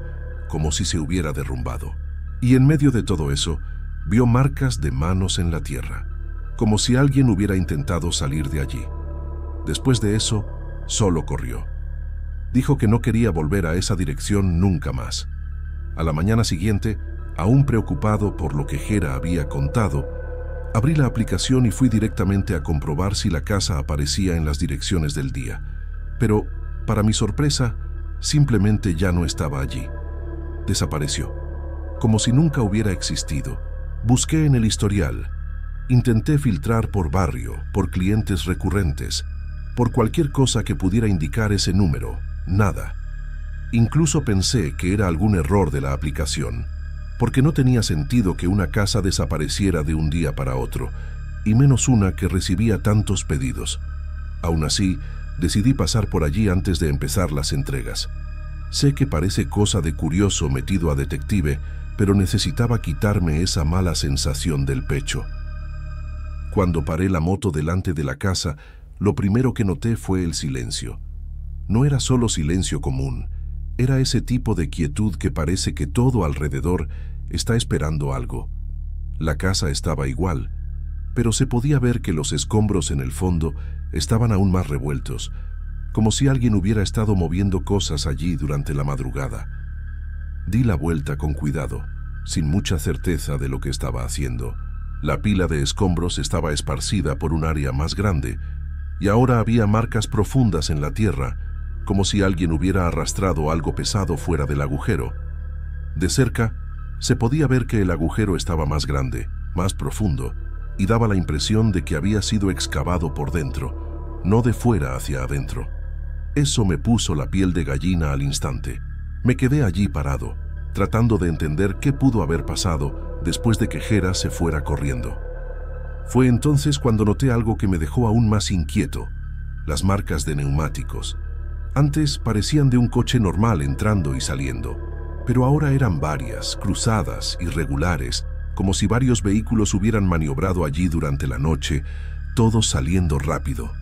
como si se hubiera derrumbado. Y en medio de todo eso, vio marcas de manos en la tierra, como si alguien hubiera intentado salir de allí. Después de eso, solo corrió. Dijo que no quería volver a esa dirección nunca más. A la mañana siguiente, aún preocupado por lo que Jera había contado, abrí la aplicación y fui directamente a comprobar si la casa aparecía en las direcciones del día. Pero, para mi sorpresa, simplemente ya no estaba allí. Desapareció, como si nunca hubiera existido. Busqué en el historial. Intenté filtrar por barrio, por clientes recurrentes, por cualquier cosa que pudiera indicar ese número. Nada. Incluso pensé que era algún error de la aplicación, porque no tenía sentido que una casa desapareciera de un día para otro, y menos una que recibía tantos pedidos. Aún así, decidí pasar por allí antes de empezar las entregas. Sé que parece cosa de curioso metido a detective, pero necesitaba quitarme esa mala sensación del pecho. Cuando paré la moto delante de la casa, lo primero que noté fue el silencio. No era solo silencio común, era ese tipo de quietud que parece que todo alrededor está esperando algo. La casa estaba igual, pero se podía ver que los escombros en el fondo estaban aún más revueltos, como si alguien hubiera estado moviendo cosas allí durante la madrugada. Di la vuelta con cuidado, sin mucha certeza de lo que estaba haciendo. La pila de escombros estaba esparcida por un área más grande, y ahora había marcas profundas en la tierra, como si alguien hubiera arrastrado algo pesado fuera del agujero. De cerca, se podía ver que el agujero estaba más grande, más profundo, y daba la impresión de que había sido excavado por dentro, no de fuera hacia adentro. Eso me puso la piel de gallina al instante. Me quedé allí parado, tratando de entender qué pudo haber pasado después de que Hera se fuera corriendo. Fue entonces cuando noté algo que me dejó aún más inquieto: las marcas de neumáticos. Antes parecían de un coche normal entrando y saliendo, pero ahora eran varias, cruzadas, irregulares, como si varios vehículos hubieran maniobrado allí durante la noche, todos saliendo rápido.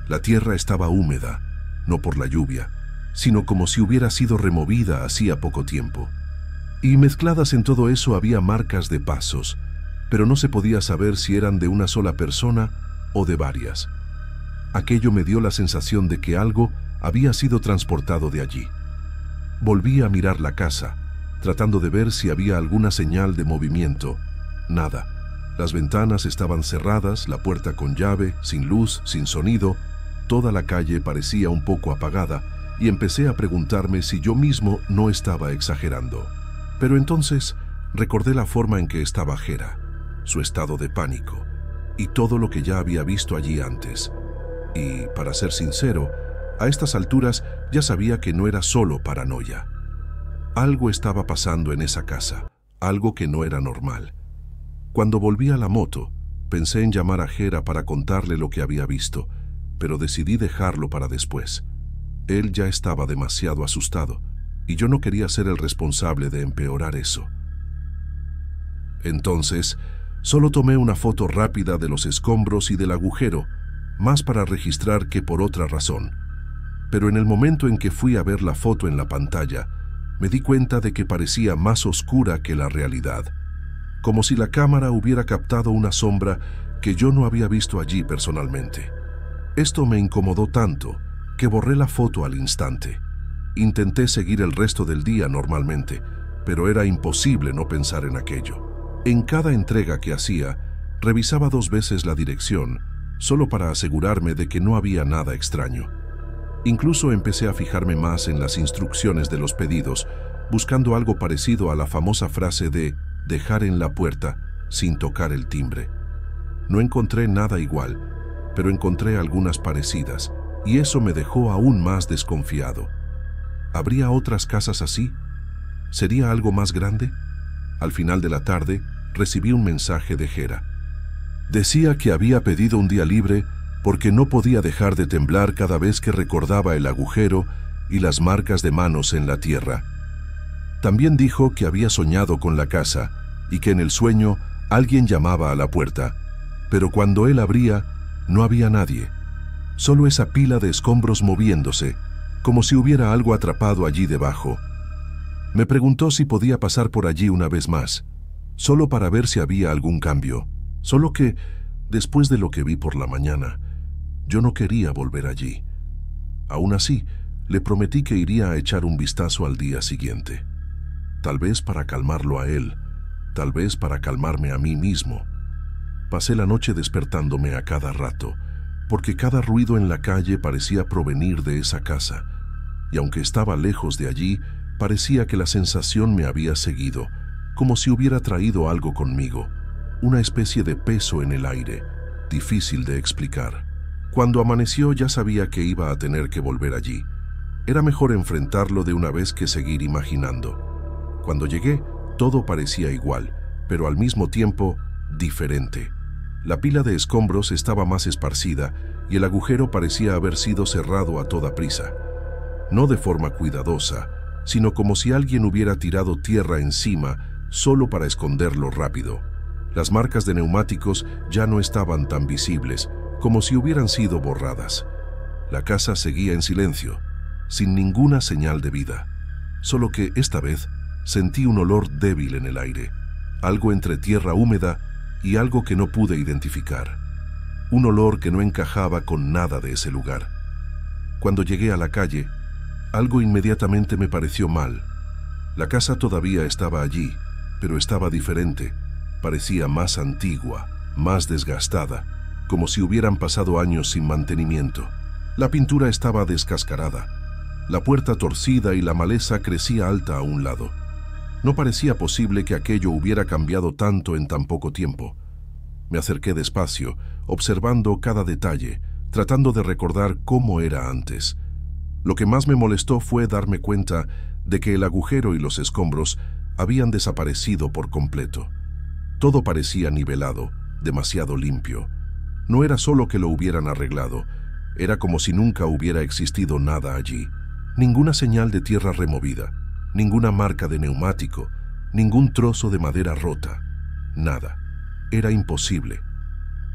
La tierra estaba húmeda, no por la lluvia, sino como si hubiera sido removida hacía poco tiempo. Y mezcladas en todo eso había marcas de pasos, pero no se podía saber si eran de una sola persona o de varias. Aquello me dio la sensación de que algo había sido transportado de allí. Volví a mirar la casa, tratando de ver si había alguna señal de movimiento. Nada. Las ventanas estaban cerradas, la puerta con llave, sin luz, sin sonido. Toda la calle parecía un poco apagada, y empecé a preguntarme si yo mismo no estaba exagerando. Pero entonces recordé la forma en que estaba Hera, su estado de pánico, y todo lo que ya había visto allí antes. Y, para ser sincero, a estas alturas ya sabía que no era solo paranoia. Algo estaba pasando en esa casa, algo que no era normal. Cuando volví a la moto, pensé en llamar a Hera para contarle lo que había visto, pero decidí dejarlo para después. Él ya estaba demasiado asustado, y yo no quería ser el responsable de empeorar eso. Entonces, solo tomé una foto rápida de los escombros y del agujero, más para registrar que por otra razón. Pero en el momento en que fui a ver la foto en la pantalla, me di cuenta de que parecía más oscura que la realidad, como si la cámara hubiera captado una sombra que yo no había visto allí personalmente. Esto me incomodó tanto que borré la foto al instante. Intenté seguir el resto del día normalmente, pero era imposible no pensar en aquello. En cada entrega que hacía, revisaba 2 veces la dirección, solo para asegurarme de que no había nada extraño. Incluso empecé a fijarme más en las instrucciones de los pedidos, buscando algo parecido a la famosa frase de dejar en la puerta sin tocar el timbre. No encontré nada igual, pero encontré algunas parecidas, y eso me dejó aún más desconfiado. ¿Habría otras casas así? ¿Sería algo más grande? Al final de la tarde, recibí un mensaje de Hera. Decía que había pedido un día libre porque no podía dejar de temblar cada vez que recordaba el agujero y las marcas de manos en la tierra. También dijo que había soñado con la casa y que en el sueño alguien llamaba a la puerta, pero cuando él abría, no había nadie, solo esa pila de escombros moviéndose, como si hubiera algo atrapado allí debajo. Me preguntó si podía pasar por allí una vez más, solo para ver si había algún cambio, solo que, después de lo que vi por la mañana, yo no quería volver allí. Aún así, le prometí que iría a echar un vistazo al día siguiente. Tal vez para calmarlo a él, tal vez para calmarme a mí mismo. Pasé la noche despertándome a cada rato, porque cada ruido en la calle parecía provenir de esa casa, y aunque estaba lejos de allí, parecía que la sensación me había seguido, como si hubiera traído algo conmigo, una especie de peso en el aire, difícil de explicar. Cuando amaneció ya sabía que iba a tener que volver allí. Era mejor enfrentarlo de una vez que seguir imaginando. Cuando llegué, todo parecía igual, pero al mismo tiempo diferente. La pila de escombros estaba más esparcida y el agujero parecía haber sido cerrado a toda prisa. No de forma cuidadosa, sino como si alguien hubiera tirado tierra encima solo para esconderlo rápido. Las marcas de neumáticos ya no estaban tan visibles, como si hubieran sido borradas. La casa seguía en silencio, sin ninguna señal de vida. Solo que esta vez sentí un olor débil en el aire, algo entre tierra húmeda y algo que no pude identificar. Un olor que no encajaba con nada de ese lugar. Cuando llegué a la calle, algo inmediatamente me pareció mal. La casa todavía estaba allí, pero estaba diferente. Parecía más antigua, más desgastada, como si hubieran pasado años sin mantenimiento. La pintura estaba descascarada, la puerta torcida y la maleza crecía alta a un lado. No parecía posible que aquello hubiera cambiado tanto en tan poco tiempo. Me acerqué despacio, observando cada detalle, tratando de recordar cómo era antes. Lo que más me molestó fue darme cuenta de que el agujero y los escombros habían desaparecido por completo. Todo parecía nivelado, demasiado limpio. No era solo que lo hubieran arreglado, era como si nunca hubiera existido nada allí. Ninguna señal de tierra removida, ninguna marca de neumático, ningún trozo de madera rota. Nada. Era imposible.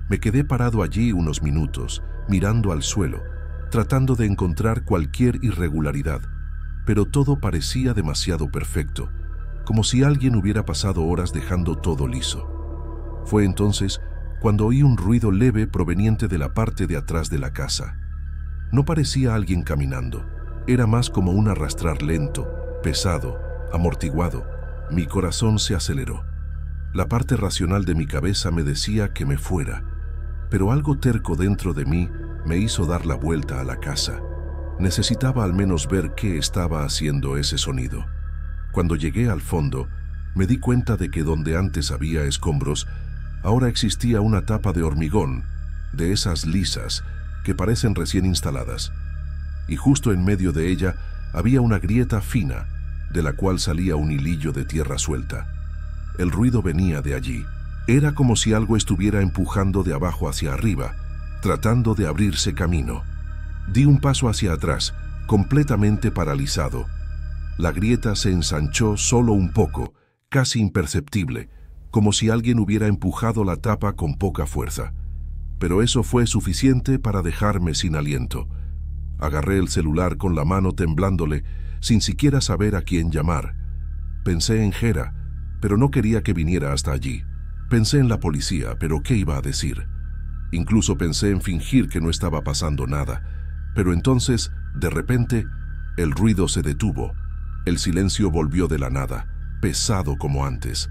Me quedé parado allí unos minutos, mirando al suelo, tratando de encontrar cualquier irregularidad, pero todo parecía demasiado perfecto, como si alguien hubiera pasado horas dejando todo liso. Fue entonces cuando oí un ruido leve proveniente de la parte de atrás de la casa. No parecía alguien caminando, era más como un arrastrar lento, pesado, amortiguado. Mi corazón se aceleró. La parte racional de mi cabeza me decía que me fuera, pero algo terco dentro de mí me hizo dar la vuelta a la casa. Necesitaba al menos ver qué estaba haciendo ese sonido. Cuando llegué al fondo, me di cuenta de que donde antes había escombros, ahora existía una tapa de hormigón, de esas lisas que parecen recién instaladas. Y justo en medio de ella había una grieta fina, de la cual salía un hilillo de tierra suelta. El ruido venía de allí. Era como si algo estuviera empujando de abajo hacia arriba, tratando de abrirse camino. Di un paso hacia atrás, completamente paralizado. La grieta se ensanchó solo un poco, casi imperceptible, como si alguien hubiera empujado la tapa con poca fuerza. Pero eso fue suficiente para dejarme sin aliento. Agarré el celular con la mano temblándole, sin siquiera saber a quién llamar. Pensé en Gera, pero no quería que viniera hasta allí. Pensé en la policía, pero ¿qué iba a decir? Incluso pensé en fingir que no estaba pasando nada. Pero entonces, de repente, el ruido se detuvo. El silencio volvió de la nada, pesado como antes.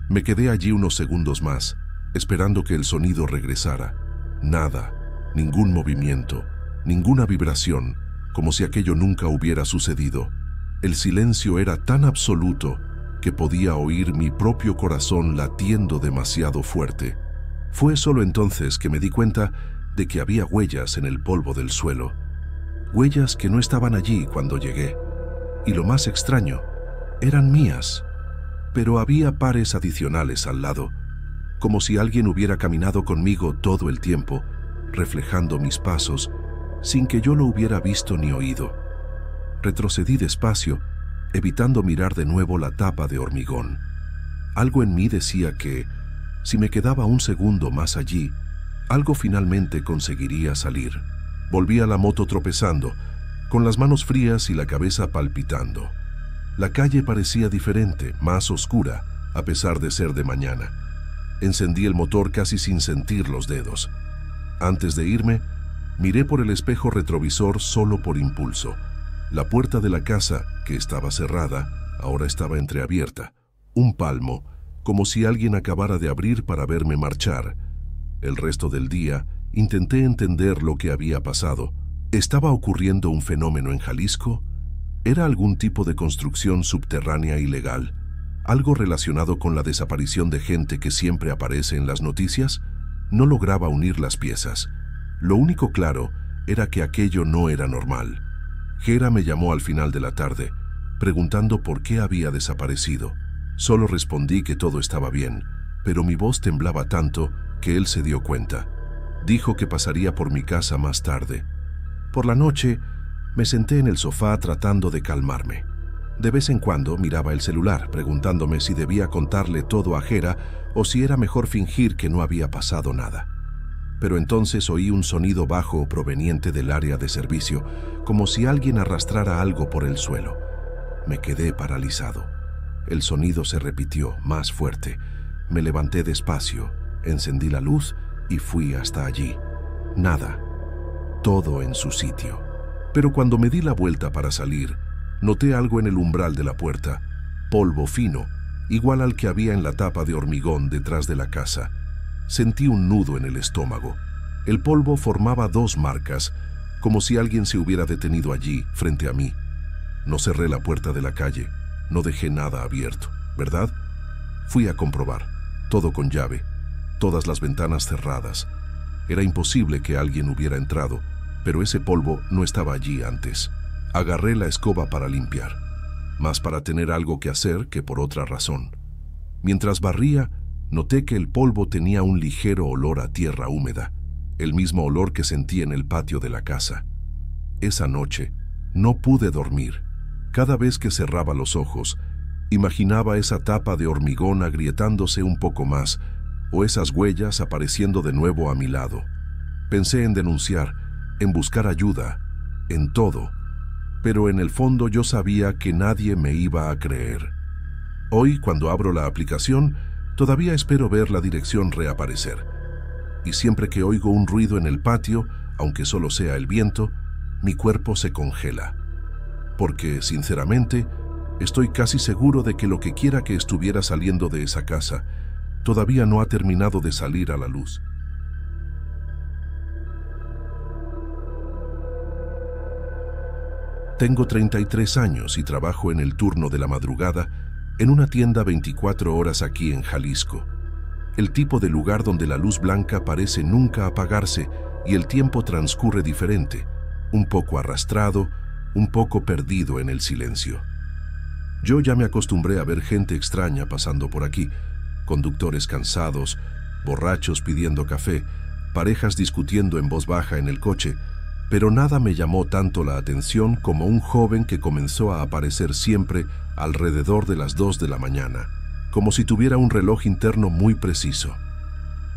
Me quedé allí unos segundos más, esperando que el sonido regresara. Nada, ningún movimiento, ninguna vibración, como si aquello nunca hubiera sucedido. El silencio era tan absoluto que podía oír mi propio corazón latiendo demasiado fuerte. Fue solo entonces que me di cuenta de que había huellas en el polvo del suelo. Huellas que no estaban allí cuando llegué. Y lo más extraño, eran mías. Pero había pares adicionales al lado, como si alguien hubiera caminado conmigo todo el tiempo, reflejando mis pasos, sin que yo lo hubiera visto ni oído. Retrocedí despacio, evitando mirar de nuevo la tapa de hormigón. Algo en mí decía que, si me quedaba un segundo más allí, algo finalmente conseguiría salir. Volví a la moto tropezando, con las manos frías y la cabeza palpitando. La calle parecía diferente, más oscura, a pesar de ser de mañana. Encendí el motor casi sin sentir los dedos. Antes de irme, miré por el espejo retrovisor solo por impulso. La puerta de la casa, que estaba cerrada, ahora estaba entreabierta. Un palmo, como si alguien acabara de abrir para verme marchar. El resto del día, intenté entender lo que había pasado. ¿Estaba ocurriendo un fenómeno en Jalisco? ¿Era algún tipo de construcción subterránea ilegal? ¿Algo relacionado con la desaparición de gente que siempre aparece en las noticias? No lograba unir las piezas. Lo único claro era que aquello no era normal. Gera me llamó al final de la tarde, preguntando por qué había desaparecido. Solo respondí que todo estaba bien, pero mi voz temblaba tanto que él se dio cuenta. Dijo que pasaría por mi casa más tarde. Por la noche, me senté en el sofá tratando de calmarme. De vez en cuando miraba el celular, preguntándome si debía contarle todo a Jera o si era mejor fingir que no había pasado nada. Pero entonces oí un sonido bajo proveniente del área de servicio, como si alguien arrastrara algo por el suelo. Me quedé paralizado. El sonido se repitió, más fuerte. Me levanté despacio, encendí la luz y fui hasta allí. Nada. Todo en su sitio. Pero cuando me di la vuelta para salir, noté algo en el umbral de la puerta, polvo fino, igual al que había en la tapa de hormigón detrás de la casa. Sentí un nudo en el estómago. El polvo formaba dos marcas, como si alguien se hubiera detenido allí, frente a mí. No cerré la puerta de la calle, no dejé nada abierto, ¿verdad? Fui a comprobar, todo con llave, todas las ventanas cerradas. Era imposible que alguien hubiera entrado, pero ese polvo no estaba allí antes. Agarré la escoba para limpiar, más para tener algo que hacer que por otra razón. Mientras barría, noté que el polvo tenía un ligero olor a tierra húmeda, el mismo olor que sentí en el patio de la casa. Esa noche, no pude dormir. Cada vez que cerraba los ojos, imaginaba esa tapa de hormigón agrietándose un poco más, o esas huellas apareciendo de nuevo a mi lado. Pensé en denunciar, en buscar ayuda, en todo, pero en el fondo yo sabía que nadie me iba a creer. Hoy, cuando abro la aplicación, todavía espero ver la dirección reaparecer. Y siempre que oigo un ruido en el patio, aunque solo sea el viento, mi cuerpo se congela. Porque, sinceramente, estoy casi seguro de que lo que quiera que estuviera saliendo de esa casa, todavía no ha terminado de salir a la luz. Tengo 33 años y trabajo en el turno de la madrugada en una tienda 24 horas aquí en Jalisco. El tipo de lugar donde la luz blanca parece nunca apagarse y el tiempo transcurre diferente, un poco arrastrado, un poco perdido en el silencio. Yo ya me acostumbré a ver gente extraña pasando por aquí, conductores cansados, borrachos pidiendo café, parejas discutiendo en voz baja en el coche, pero nada me llamó tanto la atención como un joven que comenzó a aparecer siempre alrededor de las 2 de la mañana, como si tuviera un reloj interno muy preciso.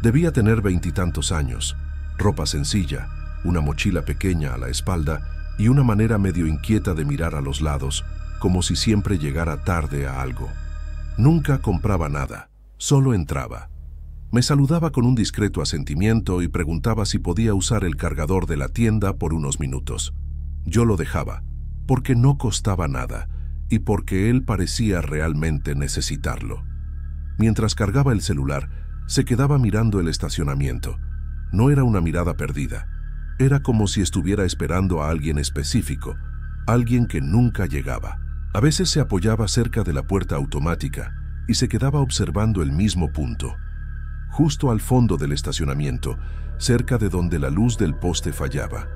Debía tener 20 y tantos años, ropa sencilla, una mochila pequeña a la espalda y una manera medio inquieta de mirar a los lados, como si siempre llegara tarde a algo. Nunca compraba nada, solo entraba. Me saludaba con un discreto asentimiento y preguntaba si podía usar el cargador de la tienda por unos minutos. Yo lo dejaba, porque no costaba nada y porque él parecía realmente necesitarlo. Mientras cargaba el celular, se quedaba mirando el estacionamiento. No era una mirada perdida. Era como si estuviera esperando a alguien específico, alguien que nunca llegaba. A veces se apoyaba cerca de la puerta automática y se quedaba observando el mismo punto. Justo al fondo del estacionamiento, cerca de donde la luz del poste fallaba.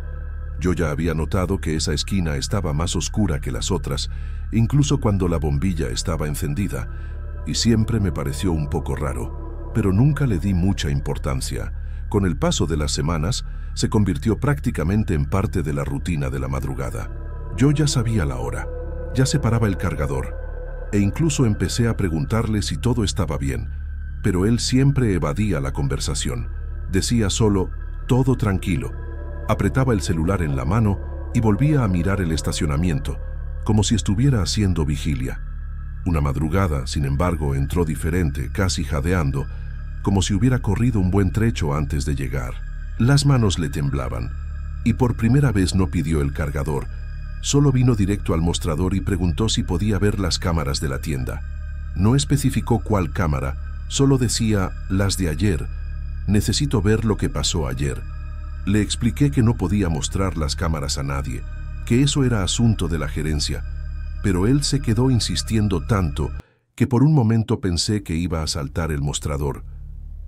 Yo ya había notado que esa esquina estaba más oscura que las otras, incluso cuando la bombilla estaba encendida, y siempre me pareció un poco raro, pero nunca le di mucha importancia. Con el paso de las semanas, se convirtió prácticamente en parte de la rutina de la madrugada. Yo ya sabía la hora, ya separaba el cargador, e incluso empecé a preguntarle si todo estaba bien, pero él siempre evadía la conversación. Decía solo, todo tranquilo. Apretaba el celular en la mano y volvía a mirar el estacionamiento, como si estuviera haciendo vigilia. Una madrugada, sin embargo, entró diferente, casi jadeando, como si hubiera corrido un buen trecho antes de llegar. Las manos le temblaban, y por primera vez no pidió el cargador. Solo vino directo al mostrador y preguntó si podía ver las cámaras de la tienda. No especificó cuál cámara, solo decía, las de ayer. Necesito ver lo que pasó ayer. Le expliqué que no podía mostrar las cámaras a nadie, que eso era asunto de la gerencia, pero él se quedó insistiendo tanto que por un momento pensé que iba a saltar el mostrador.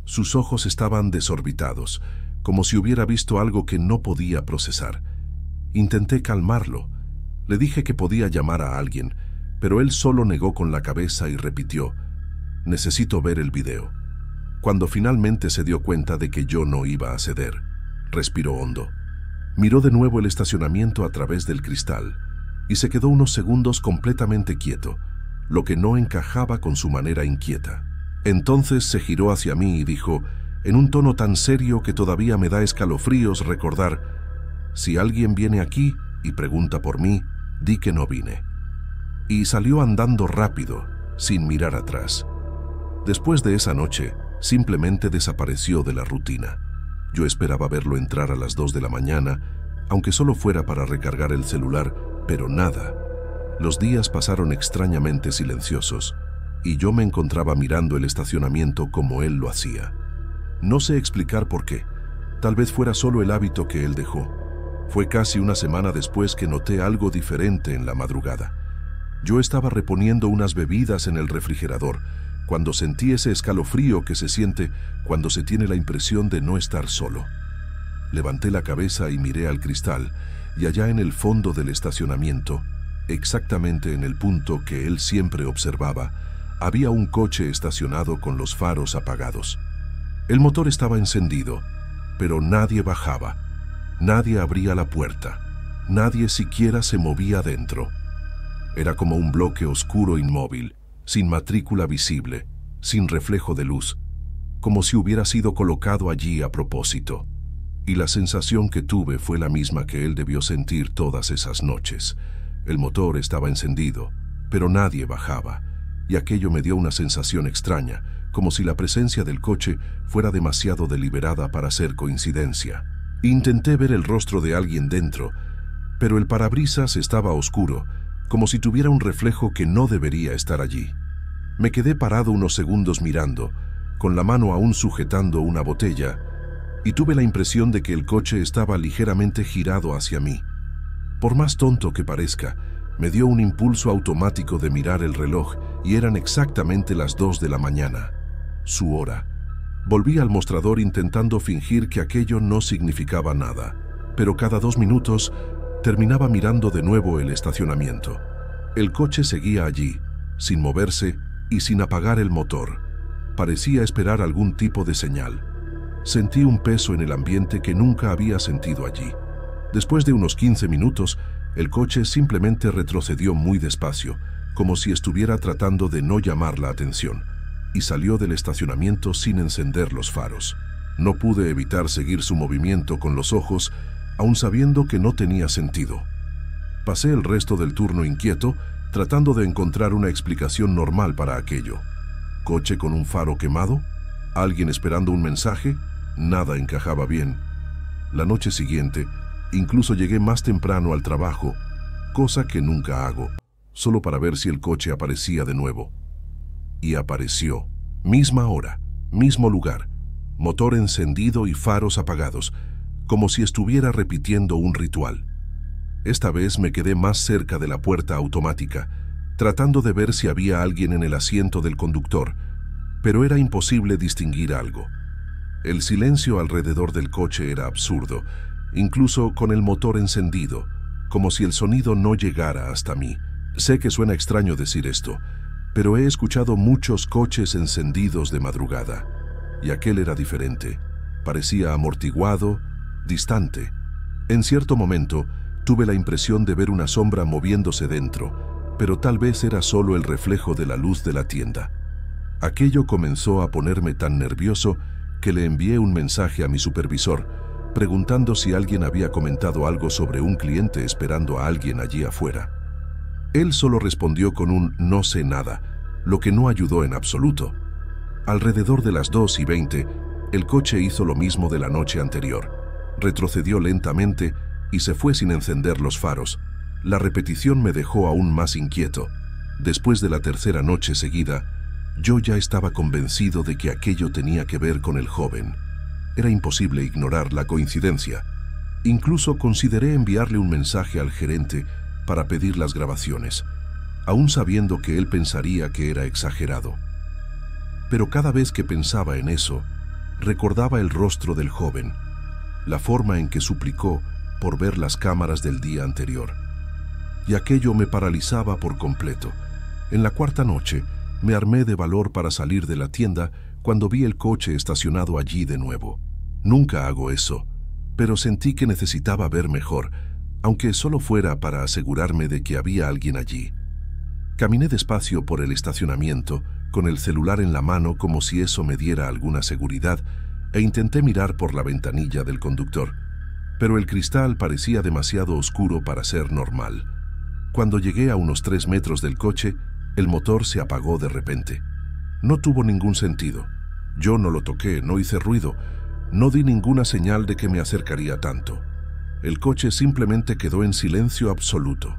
Sus ojos estaban desorbitados, como si hubiera visto algo que no podía procesar. Intenté calmarlo. Le dije que podía llamar a alguien, pero él solo negó con la cabeza y repitió, necesito ver el video. Cuando finalmente se dio cuenta de que yo no iba a ceder, respiró hondo. Miró de nuevo el estacionamiento a través del cristal y se quedó unos segundos completamente quieto, lo que no encajaba con su manera inquieta. Entonces se giró hacia mí y dijo, en un tono tan serio que todavía me da escalofríos recordar, si alguien viene aquí y pregunta por mí, di que no vine. Y salió andando rápido, sin mirar atrás. Después de esa noche, simplemente desapareció de la rutina. Yo esperaba verlo entrar a las 2 de la mañana, aunque solo fuera para recargar el celular, pero nada. Los días pasaron extrañamente silenciosos, y yo me encontraba mirando el estacionamiento como él lo hacía. No sé explicar por qué. Tal vez fuera solo el hábito que él dejó. Fue casi una semana después que noté algo diferente en la madrugada. Yo estaba reponiendo unas bebidas en el refrigerador, cuando sentí ese escalofrío que se siente cuando se tiene la impresión de no estar solo. Levanté la cabeza y miré al cristal, y allá en el fondo del estacionamiento, exactamente en el punto que él siempre observaba, había un coche estacionado con los faros apagados. El motor estaba encendido, pero nadie bajaba, nadie abría la puerta, nadie siquiera se movía dentro. Era como un bloque oscuro inmóvil, sin matrícula visible, sin reflejo de luz, como si hubiera sido colocado allí a propósito. Y la sensación que tuve fue la misma que él debió sentir todas esas noches. El motor estaba encendido, pero nadie bajaba, y aquello me dio una sensación extraña, como si la presencia del coche fuera demasiado deliberada para ser coincidencia. Intenté ver el rostro de alguien dentro, pero el parabrisas estaba oscuro, como si tuviera un reflejo que no debería estar allí. Me quedé parado unos segundos mirando, con la mano aún sujetando una botella, y tuve la impresión de que el coche estaba ligeramente girado hacia mí. Por más tonto que parezca, me dio un impulso automático de mirar el reloj y eran exactamente las 2 de la mañana, su hora. Volví al mostrador intentando fingir que aquello no significaba nada, pero cada 2 minutos terminaba mirando de nuevo el estacionamiento. El coche seguía allí, sin moverse y sin apagar el motor. Parecía esperar algún tipo de señal. Sentí un peso en el ambiente que nunca había sentido allí. Después de unos 15 minutos, el coche simplemente retrocedió muy despacio, como si estuviera tratando de no llamar la atención, y salió del estacionamiento sin encender los faros. No pude evitar seguir su movimiento con los ojos, aun sabiendo que no tenía sentido. Pasé el resto del turno inquieto, tratando de encontrar una explicación normal para aquello. ¿Coche con un faro quemado? ¿Alguien esperando un mensaje? Nada encajaba bien. La noche siguiente, incluso llegué más temprano al trabajo, cosa que nunca hago, solo para ver si el coche aparecía de nuevo. Y apareció. Misma hora, mismo lugar, motor encendido y faros apagados, como si estuviera repitiendo un ritual. Esta vez me quedé más cerca de la puerta automática, tratando de ver si había alguien en el asiento del conductor, pero era imposible distinguir algo. El silencio alrededor del coche era absurdo, incluso con el motor encendido, como si el sonido no llegara hasta mí. Sé que suena extraño decir esto, pero he escuchado muchos coches encendidos de madrugada, y aquel era diferente. Parecía amortiguado, distante. En cierto momento, tuve la impresión de ver una sombra moviéndose dentro, pero tal vez era solo el reflejo de la luz de la tienda. Aquello comenzó a ponerme tan nervioso que le envié un mensaje a mi supervisor, preguntando si alguien había comentado algo sobre un cliente esperando a alguien allí afuera. Él solo respondió con un no sé nada, lo que no ayudó en absoluto. Alrededor de las 2:20, el coche hizo lo mismo de la noche anterior. Retrocedió lentamente y se fue sin encender los faros. La repetición me dejó aún más inquieto. Después de la tercera noche seguida, yo ya estaba convencido de que aquello tenía que ver con el joven. Era imposible ignorar la coincidencia. Incluso consideré enviarle un mensaje al gerente para pedir las grabaciones, aún sabiendo que él pensaría que era exagerado. Pero cada vez que pensaba en eso, recordaba el rostro del joven, la forma en que suplicó por ver las cámaras del día anterior. Y aquello me paralizaba por completo. En la cuarta noche, me armé de valor para salir de la tienda cuando vi el coche estacionado allí de nuevo. Nunca hago eso, pero sentí que necesitaba ver mejor, aunque solo fuera para asegurarme de que había alguien allí. Caminé despacio por el estacionamiento, con el celular en la mano como si eso me diera alguna seguridad, e intenté mirar por la ventanilla del conductor, pero el cristal parecía demasiado oscuro para ser normal. Cuando llegué a unos 3 metros del coche, el motor se apagó de repente. No tuvo ningún sentido. Yo no lo toqué, no hice ruido, no di ninguna señal de que me acercaría tanto. El coche simplemente quedó en silencio absoluto.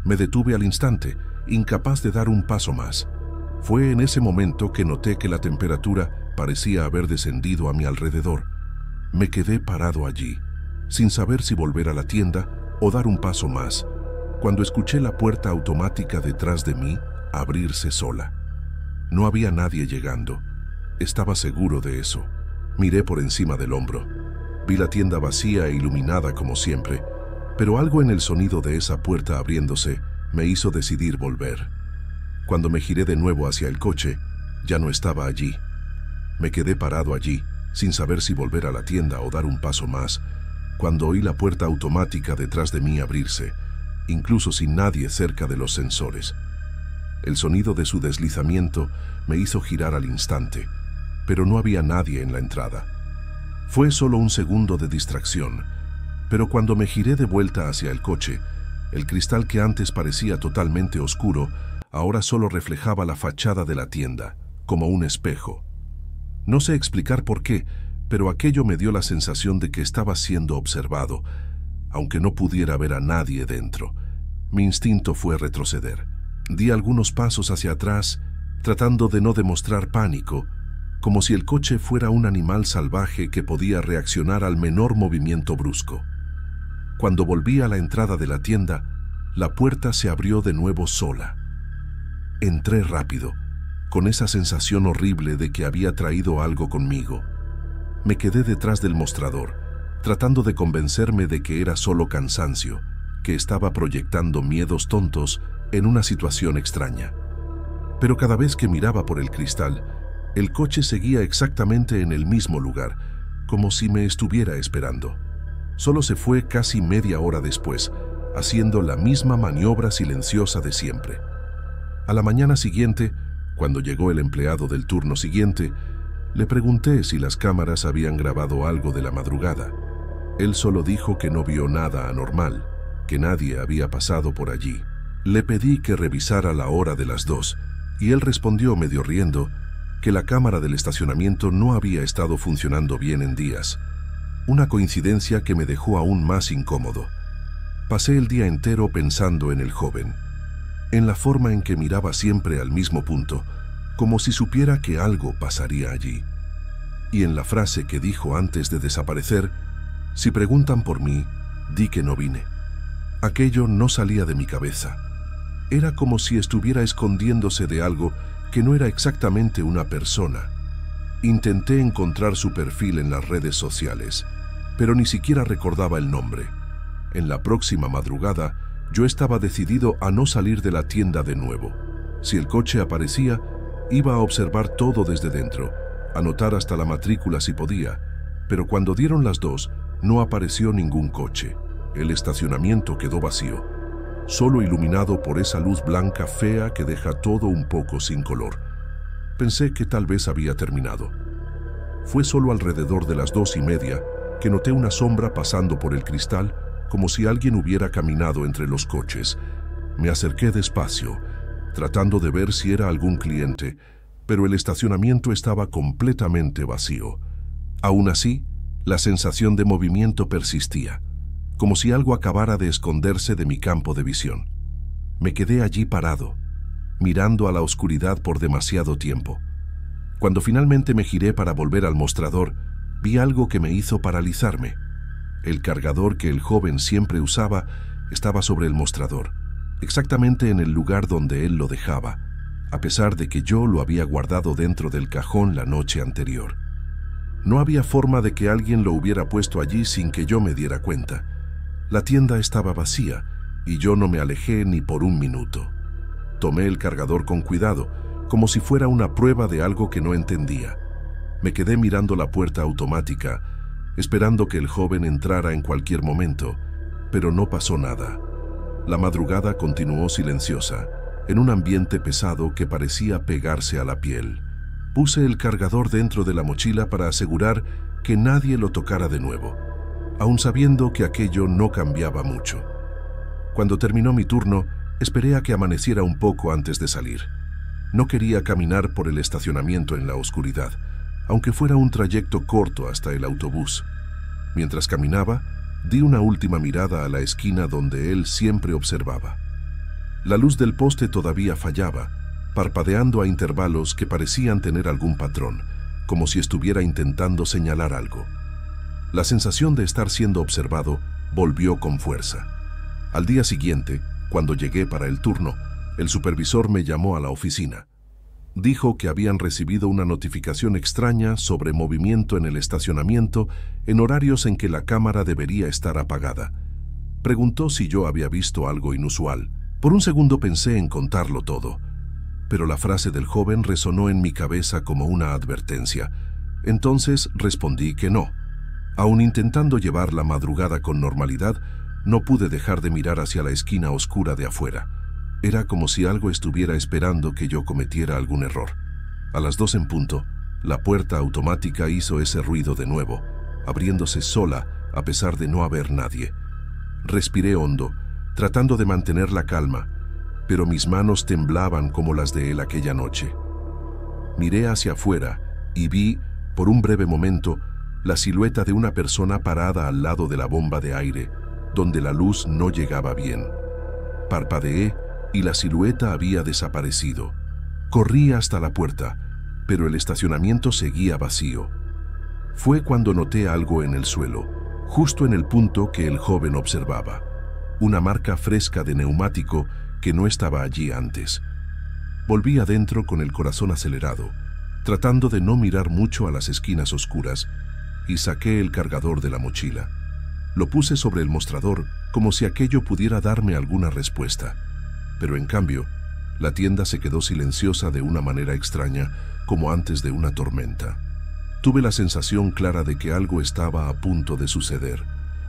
Me detuve al instante, incapaz de dar un paso más. Fue en ese momento que noté que la temperatura parecía haber descendido a mi alrededor. Me quedé parado allí, sin saber si volver a la tienda o dar un paso más, cuando escuché la puerta automática detrás de mí abrirse sola. No había nadie llegando. Estaba seguro de eso. Miré por encima del hombro. Vi la tienda vacía e iluminada como siempre, pero algo en el sonido de esa puerta abriéndose me hizo decidir volver. Cuando me giré de nuevo hacia el coche, ya no estaba allí. Me quedé parado allí, sin saber si volver a la tienda o dar un paso más, cuando oí la puerta automática detrás de mí abrirse, incluso sin nadie cerca de los sensores. El sonido de su deslizamiento me hizo girar al instante, pero no había nadie en la entrada. Fue solo un segundo de distracción, pero cuando me giré de vuelta hacia el coche, el cristal que antes parecía totalmente oscuro, ahora solo reflejaba la fachada de la tienda, como un espejo. No sé explicar por qué, pero aquello me dio la sensación de que estaba siendo observado, aunque no pudiera ver a nadie dentro. Mi instinto fue retroceder. Di algunos pasos hacia atrás, tratando de no demostrar pánico, como si el coche fuera un animal salvaje que podía reaccionar al menor movimiento brusco. Cuando volví a la entrada de la tienda, la puerta se abrió de nuevo sola. Entré rápido, con esa sensación horrible de que había traído algo conmigo. Me quedé detrás del mostrador, tratando de convencerme de que era solo cansancio, que estaba proyectando miedos tontos en una situación extraña. Pero cada vez que miraba por el cristal, el coche seguía exactamente en el mismo lugar, como si me estuviera esperando. Solo se fue casi media hora después, haciendo la misma maniobra silenciosa de siempre. A la mañana siguiente, cuando llegó el empleado del turno siguiente, le pregunté si las cámaras habían grabado algo de la madrugada. Él solo dijo que no vio nada anormal, que nadie había pasado por allí. Le pedí que revisara la hora de las 2, y él respondió medio riendo que la cámara del estacionamiento no había estado funcionando bien en días. Una coincidencia que me dejó aún más incómodo. Pasé el día entero pensando en el joven, en la forma en que miraba siempre al mismo punto, como si supiera que algo pasaría allí. Y en la frase que dijo antes de desaparecer: si preguntan por mí, di que no vine. Aquello no salía de mi cabeza. Era como si estuviera escondiéndose de algo que no era exactamente una persona. Intenté encontrar su perfil en las redes sociales, pero ni siquiera recordaba el nombre. En la próxima madrugada, yo estaba decidido a no salir de la tienda de nuevo. Si el coche aparecía, iba a observar todo desde dentro, anotar hasta la matrícula si podía, pero cuando dieron las 2, no apareció ningún coche. El estacionamiento quedó vacío, solo iluminado por esa luz blanca fea que deja todo un poco sin color. Pensé que tal vez había terminado. Fue solo alrededor de las 2:30 que noté una sombra pasando por el cristal, como si alguien hubiera caminado entre los coches. Me acerqué despacio, tratando de ver si era algún cliente, pero el estacionamiento estaba completamente vacío. Aún así, la sensación de movimiento persistía, como si algo acabara de esconderse de mi campo de visión. Me quedé allí parado, mirando a la oscuridad por demasiado tiempo. Cuando finalmente me giré para volver al mostrador, vi algo que me hizo paralizarme. El cargador que el joven siempre usaba estaba sobre el mostrador, exactamente en el lugar donde él lo dejaba, a pesar de que yo lo había guardado dentro del cajón la noche anterior. No había forma de que alguien lo hubiera puesto allí sin que yo me diera cuenta. La tienda estaba vacía y yo no me alejé ni por un minuto. Tomé el cargador con cuidado, como si fuera una prueba de algo que no entendía. Me quedé mirando la puerta automática, esperando que el joven entrara en cualquier momento, pero no pasó nada. La madrugada continuó silenciosa, en un ambiente pesado que parecía pegarse a la piel. Puse el cargador dentro de la mochila para asegurar que nadie lo tocara de nuevo, aun sabiendo que aquello no cambiaba mucho. Cuando terminó mi turno, esperé a que amaneciera un poco antes de salir. No quería caminar por el estacionamiento en la oscuridad, aunque fuera un trayecto corto hasta el autobús. Mientras caminaba, di una última mirada a la esquina donde él siempre observaba. La luz del poste todavía fallaba, parpadeando a intervalos que parecían tener algún patrón, como si estuviera intentando señalar algo. La sensación de estar siendo observado volvió con fuerza. Al día siguiente, cuando llegué para el turno, el supervisor me llamó a la oficina. Dijo que habían recibido una notificación extraña sobre movimiento en el estacionamiento en horarios en que la cámara debería estar apagada. Preguntó si yo había visto algo inusual. Por un segundo pensé en contarlo todo, pero la frase del joven resonó en mi cabeza como una advertencia. Entonces respondí que no. Aun intentando llevar la madrugada con normalidad, no pude dejar de mirar hacia la esquina oscura de afuera. Era como si algo estuviera esperando que yo cometiera algún error. A las 2 en punto, la puerta automática hizo ese ruido de nuevo, abriéndose sola a pesar de no haber nadie. Respiré hondo, tratando de mantener la calma, pero mis manos temblaban como las de él aquella noche. Miré hacia afuera y vi, por un breve momento, la silueta de una persona parada al lado de la bomba de aire, donde la luz no llegaba bien. Parpadeé y la silueta había desaparecido. Corrí hasta la puerta, pero el estacionamiento seguía vacío. Fue cuando noté algo en el suelo, justo en el punto que el joven observaba. Una marca fresca de neumático que no estaba allí antes. Volví adentro con el corazón acelerado, tratando de no mirar mucho a las esquinas oscuras, y saqué el cargador de la mochila. Lo puse sobre el mostrador como si aquello pudiera darme alguna respuesta. Pero en cambio, la tienda se quedó silenciosa de una manera extraña, como antes de una tormenta. Tuve la sensación clara de que algo estaba a punto de suceder,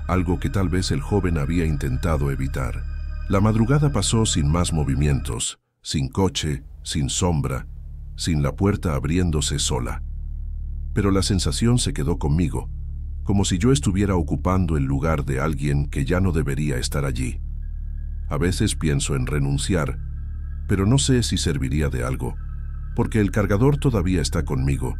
algo que tal vez el joven había intentado evitar. La madrugada pasó sin más movimientos, sin coche, sin sombra, sin la puerta abriéndose sola. Pero la sensación se quedó conmigo, como si yo estuviera ocupando el lugar de alguien que ya no debería estar allí. A veces pienso en renunciar, pero no sé si serviría de algo, porque el cargador todavía está conmigo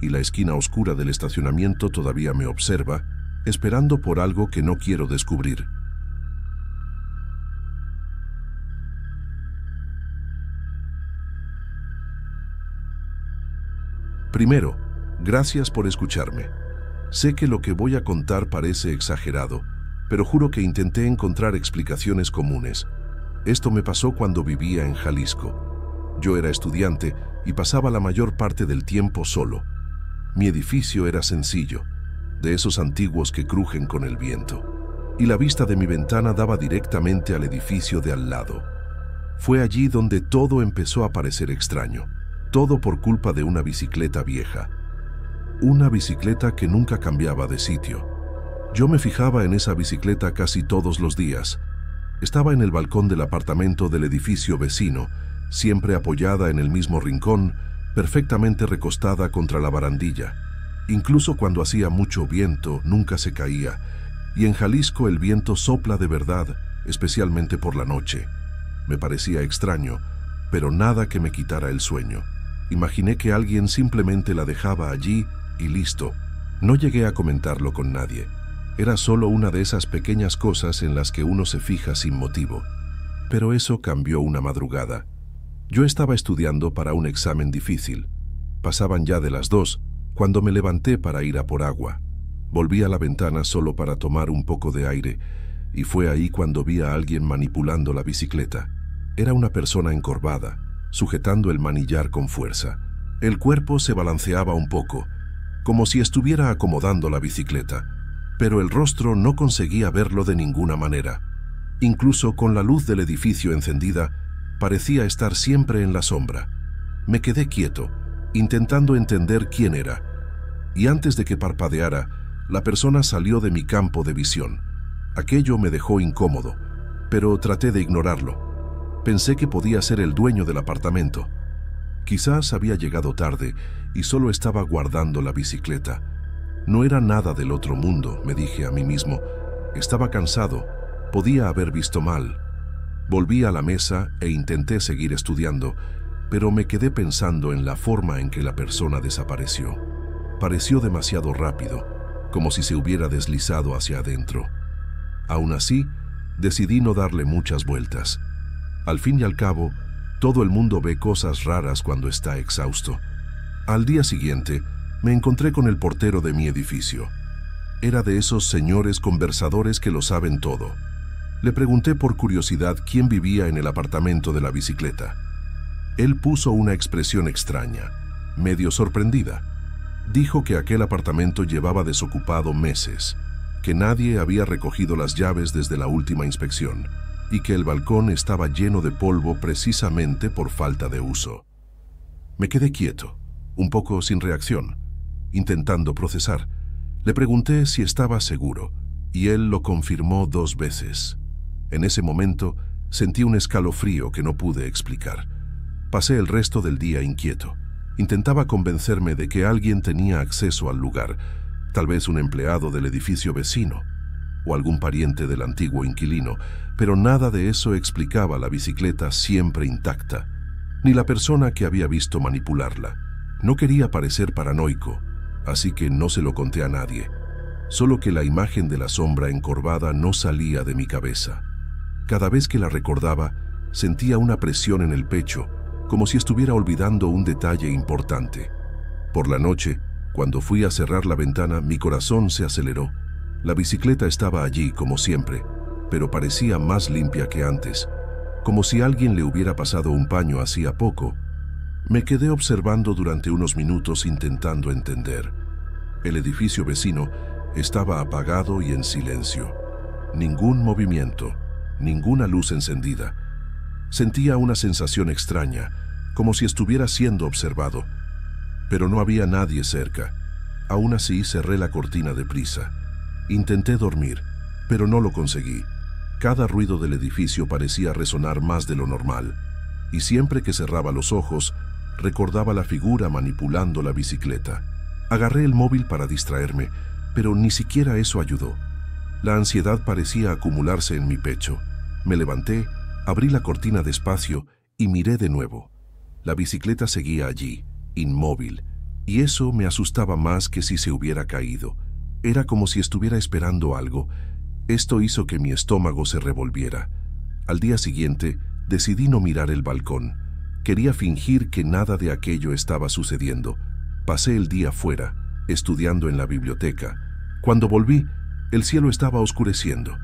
y la esquina oscura del estacionamiento todavía me observa, esperando por algo que no quiero descubrir. Primero, gracias por escucharme. Sé que lo que voy a contar parece exagerado, pero juro que intenté encontrar explicaciones comunes. Esto me pasó cuando vivía en Jalisco. Yo era estudiante y pasaba la mayor parte del tiempo solo. Mi edificio era sencillo, de esos antiguos que crujen con el viento, y la vista de mi ventana daba directamente al edificio de al lado. Fue allí donde todo empezó a parecer extraño, todo por culpa de una bicicleta vieja. Una bicicleta que nunca cambiaba de sitio. Yo me fijaba en esa bicicleta casi todos los días. Estaba en el balcón del apartamento del edificio vecino, siempre apoyada en el mismo rincón, perfectamente recostada contra la barandilla. Incluso cuando hacía mucho viento, nunca se caía, y en Jalisco el viento sopla de verdad, especialmente por la noche. Me parecía extraño, pero nada que me quitara el sueño. Imaginé que alguien simplemente la dejaba allí y listo. No llegué a comentarlo con nadie. Era solo una de esas pequeñas cosas en las que uno se fija sin motivo. Pero eso cambió una madrugada. Yo estaba estudiando para un examen difícil. Pasaban ya de las 2, cuando me levanté para ir a por agua. Volví a la ventana solo para tomar un poco de aire, y fue ahí cuando vi a alguien manipulando la bicicleta. Era una persona encorvada, sujetando el manillar con fuerza. El cuerpo se balanceaba un poco, como si estuviera acomodando la bicicleta, pero el rostro no conseguía verlo de ninguna manera. Incluso con la luz del edificio encendida, parecía estar siempre en la sombra. Me quedé quieto, intentando entender quién era, y antes de que parpadeara, la persona salió de mi campo de visión. Aquello me dejó incómodo, pero traté de ignorarlo. Pensé que podía ser el dueño del apartamento. Quizás había llegado tarde y solo estaba guardando la bicicleta. No era nada del otro mundo, me dije a mí mismo. Estaba cansado, podía haber visto mal. Volví a la mesa e intenté seguir estudiando, pero me quedé pensando en la forma en que la persona desapareció. Pareció demasiado rápido, como si se hubiera deslizado hacia adentro. Aún así, decidí no darle muchas vueltas. Al fin y al cabo, todo el mundo ve cosas raras cuando está exhausto. Al día siguiente, me encontré con el portero de mi edificio. Era de esos señores conversadores que lo saben todo. Le pregunté por curiosidad quién vivía en el apartamento de la bicicleta. Él puso una expresión extraña, medio sorprendida. Dijo que aquel apartamento llevaba desocupado meses, que nadie había recogido las llaves desde la última inspección y que el balcón estaba lleno de polvo precisamente por falta de uso. Me quedé quieto, un poco sin reacción, intentando procesar. Le pregunté si estaba seguro y él lo confirmó 2 veces. En ese momento sentí un escalofrío que no pude explicar. Pasé el resto del día inquieto. Intentaba convencerme de que alguien tenía acceso al lugar, tal vez un empleado del edificio vecino o algún pariente del antiguo inquilino, pero nada de eso explicaba la bicicleta siempre intacta, ni la persona que había visto manipularla. No quería parecer paranoico, así que no se lo conté a nadie, solo que la imagen de la sombra encorvada no salía de mi cabeza. Cada vez que la recordaba, sentía una presión en el pecho, como si estuviera olvidando un detalle importante. Por la noche, cuando fui a cerrar la ventana, mi corazón se aceleró. La bicicleta estaba allí, como siempre, pero parecía más limpia que antes, como si alguien le hubiera pasado un paño hacía poco. Me quedé observando durante unos minutos intentando entender. El edificio vecino estaba apagado y en silencio. Ningún movimiento, ninguna luz encendida. Sentía una sensación extraña, como si estuviera siendo observado, pero no había nadie cerca. Aún así cerré la cortina deprisa. Intenté dormir, pero no lo conseguí. Cada ruido del edificio parecía resonar más de lo normal, y siempre que cerraba los ojos, recordaba la figura manipulando la bicicleta. Agarré el móvil para distraerme, pero ni siquiera eso ayudó. La ansiedad parecía acumularse en mi pecho. Me levanté, abrí la cortina despacio y miré de nuevo. La bicicleta seguía allí, inmóvil, y eso me asustaba más que si se hubiera caído. Era como si estuviera esperando algo. Esto hizo que mi estómago se revolviera. Al día siguiente, decidí no mirar el balcón. Quería fingir que nada de aquello estaba sucediendo. Pasé el día fuera, estudiando en la biblioteca. Cuando volví, el cielo estaba oscureciendo.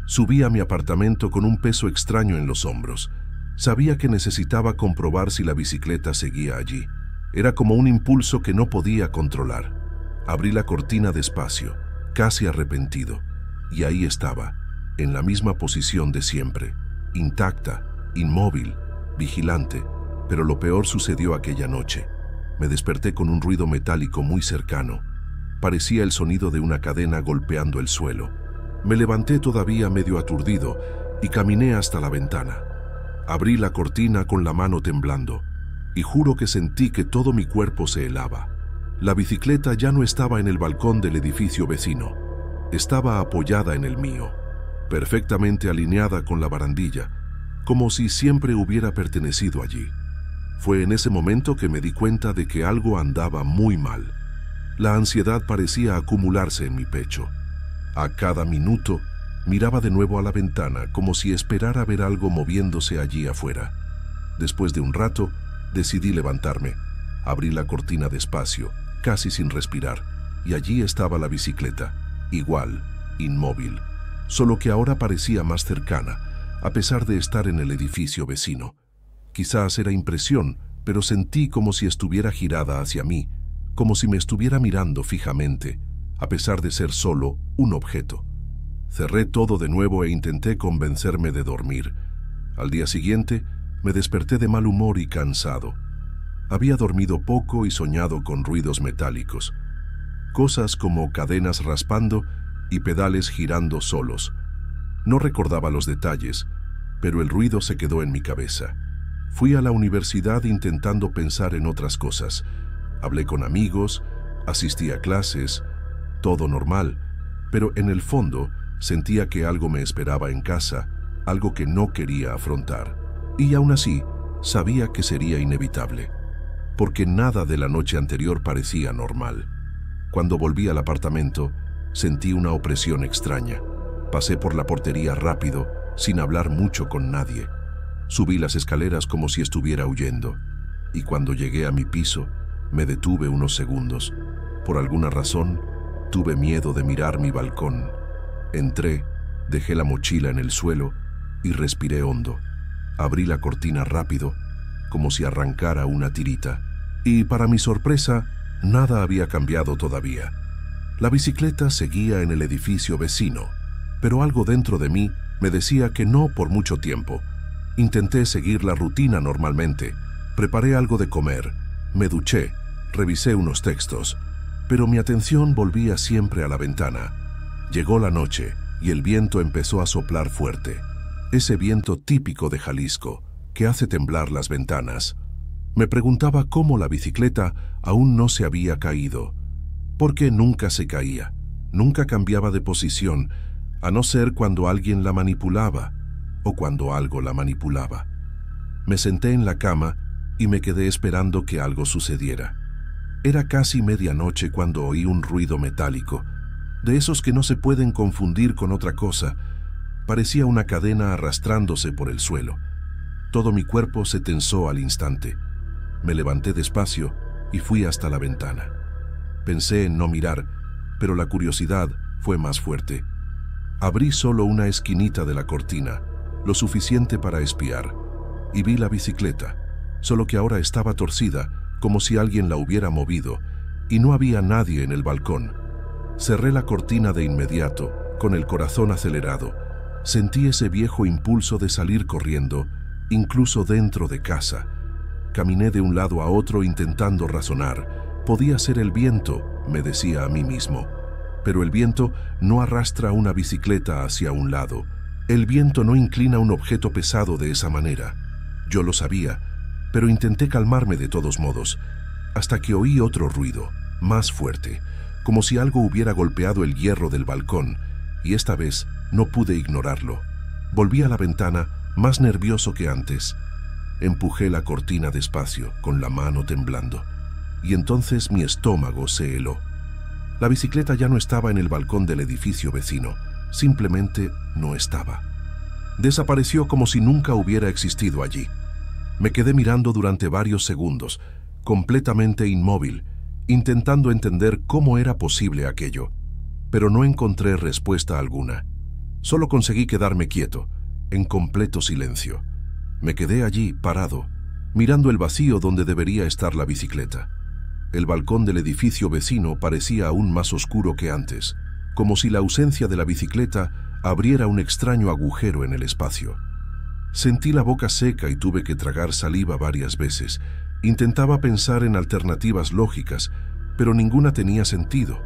Subí a mi apartamento con un peso extraño en los hombros. Sabía que necesitaba comprobar si la bicicleta seguía allí. Era como un impulso que no podía controlar. Abrí la cortina despacio, casi arrepentido, y ahí estaba, en la misma posición de siempre, intacta, inmóvil, vigilante. Pero lo peor sucedió aquella noche. Me desperté con un ruido metálico muy cercano. Parecía el sonido de una cadena golpeando el suelo. Me levanté todavía medio aturdido y caminé hasta la ventana. Abrí la cortina con la mano temblando, y juro que sentí que todo mi cuerpo se helaba. La bicicleta ya no estaba en el balcón del edificio vecino. Estaba apoyada en el mío, perfectamente alineada con la barandilla, como si siempre hubiera pertenecido allí. Fue en ese momento que me di cuenta de que algo andaba muy mal. La ansiedad parecía acumularse en mi pecho. A cada minuto, miraba de nuevo a la ventana, como si esperara ver algo moviéndose allí afuera. Después de un rato, decidí levantarme. Abrí la cortina despacio, casi sin respirar, y allí estaba la bicicleta, igual, inmóvil, solo que ahora parecía más cercana, a pesar de estar en el edificio vecino. Quizás era impresión, pero sentí como si estuviera girada hacia mí, como si me estuviera mirando fijamente, a pesar de ser solo un objeto. Cerré todo de nuevo e intenté convencerme de dormir. Al día siguiente, me desperté de mal humor y cansado. Había dormido poco y soñado con ruidos metálicos, cosas como cadenas raspando y pedales girando solos, No recordaba los detalles, pero el ruido se quedó en mi cabeza. Fui a la universidad intentando pensar en otras cosas. Hablé con amigos, asistí a clases, todo normal, pero en el fondo sentía que algo me esperaba en casa, algo que no quería afrontar. Y aún así, sabía que sería inevitable, porque nada de la noche anterior parecía normal. Cuando volví al apartamento, sentí una opresión extraña. Pasé por la portería rápido, sin hablar mucho con nadie. Subí las escaleras como si estuviera huyendo, y cuando llegué a mi piso, me detuve unos segundos. Por alguna razón, tuve miedo de mirar mi balcón. Entré, dejé la mochila en el suelo y respiré hondo. Abrí la cortina rápido, como si arrancara una tirita. Y para mi sorpresa, nada había cambiado todavía. La bicicleta seguía en el edificio vecino, pero algo dentro de mí me decía que no por mucho tiempo. Intenté seguir la rutina normalmente. Preparé algo de comer, me duché, revisé unos textos, pero mi atención volvía siempre a la ventana. Llegó la noche y el viento empezó a soplar fuerte. Ese viento típico de Jalisco, que hace temblar las ventanas. Me preguntaba cómo la bicicleta aún no se había caído. Porque nunca se caía, nunca cambiaba de posición, a no ser cuando alguien la manipulaba o cuando algo la manipulaba. Me senté en la cama y me quedé esperando que algo sucediera. Era casi medianoche cuando oí un ruido metálico, de esos que no se pueden confundir con otra cosa. Parecía una cadena arrastrándose por el suelo. Todo mi cuerpo se tensó al instante. Me levanté despacio y fui hasta la ventana. Pensé en no mirar, pero la curiosidad fue más fuerte. Abrí solo una esquinita de la cortina, lo suficiente para espiar, y vi la bicicleta, solo que ahora estaba torcida, como si alguien la hubiera movido, y no había nadie en el balcón. Cerré la cortina de inmediato, con el corazón acelerado. Sentí ese viejo impulso de salir corriendo, incluso dentro de casa. Caminé de un lado a otro intentando razonar. Podía ser el viento, me decía a mí mismo. Pero el viento no arrastra una bicicleta hacia un lado. El viento no inclina un objeto pesado de esa manera. Yo lo sabía, pero intenté calmarme de todos modos, hasta que oí otro ruido, más fuerte, como si algo hubiera golpeado el hierro del balcón, y esta vez no pude ignorarlo. Volví a la ventana, más nervioso que antes. Empujé la cortina despacio, con la mano temblando, y entonces mi estómago se heló. La bicicleta ya no estaba en el balcón del edificio vecino, simplemente no estaba. Desapareció como si nunca hubiera existido allí. Me quedé mirando durante varios segundos, completamente inmóvil, intentando entender cómo era posible aquello, pero no encontré respuesta alguna. Solo conseguí quedarme quieto, en completo silencio. Me quedé allí, parado, mirando el vacío donde debería estar la bicicleta. El balcón del edificio vecino parecía aún más oscuro que antes, como si la ausencia de la bicicleta abriera un extraño agujero en el espacio. Sentí la boca seca y tuve que tragar saliva varias veces. Intentaba pensar en alternativas lógicas, pero ninguna tenía sentido.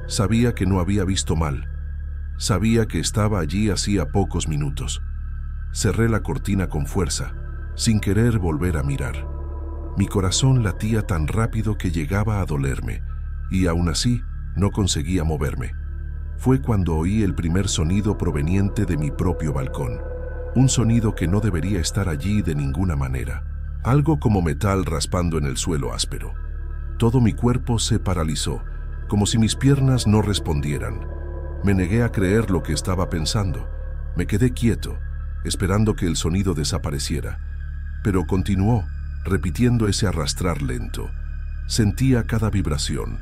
Sabía que no había visto mal. Sabía que estaba allí hacía pocos minutos. Cerré la cortina con fuerza, sin querer volver a mirar. Mi corazón latía tan rápido que llegaba a dolerme, y aún así no conseguía moverme. Fue cuando oí el primer sonido proveniente de mi propio balcón. Un sonido que no debería estar allí de ninguna manera. Algo como metal raspando en el suelo áspero. Todo mi cuerpo se paralizó, como si mis piernas no respondieran. Me negué a creer lo que estaba pensando. Me quedé quieto, esperando que el sonido desapareciera. Pero continuó, repitiendo ese arrastrar lento. Sentía cada vibración,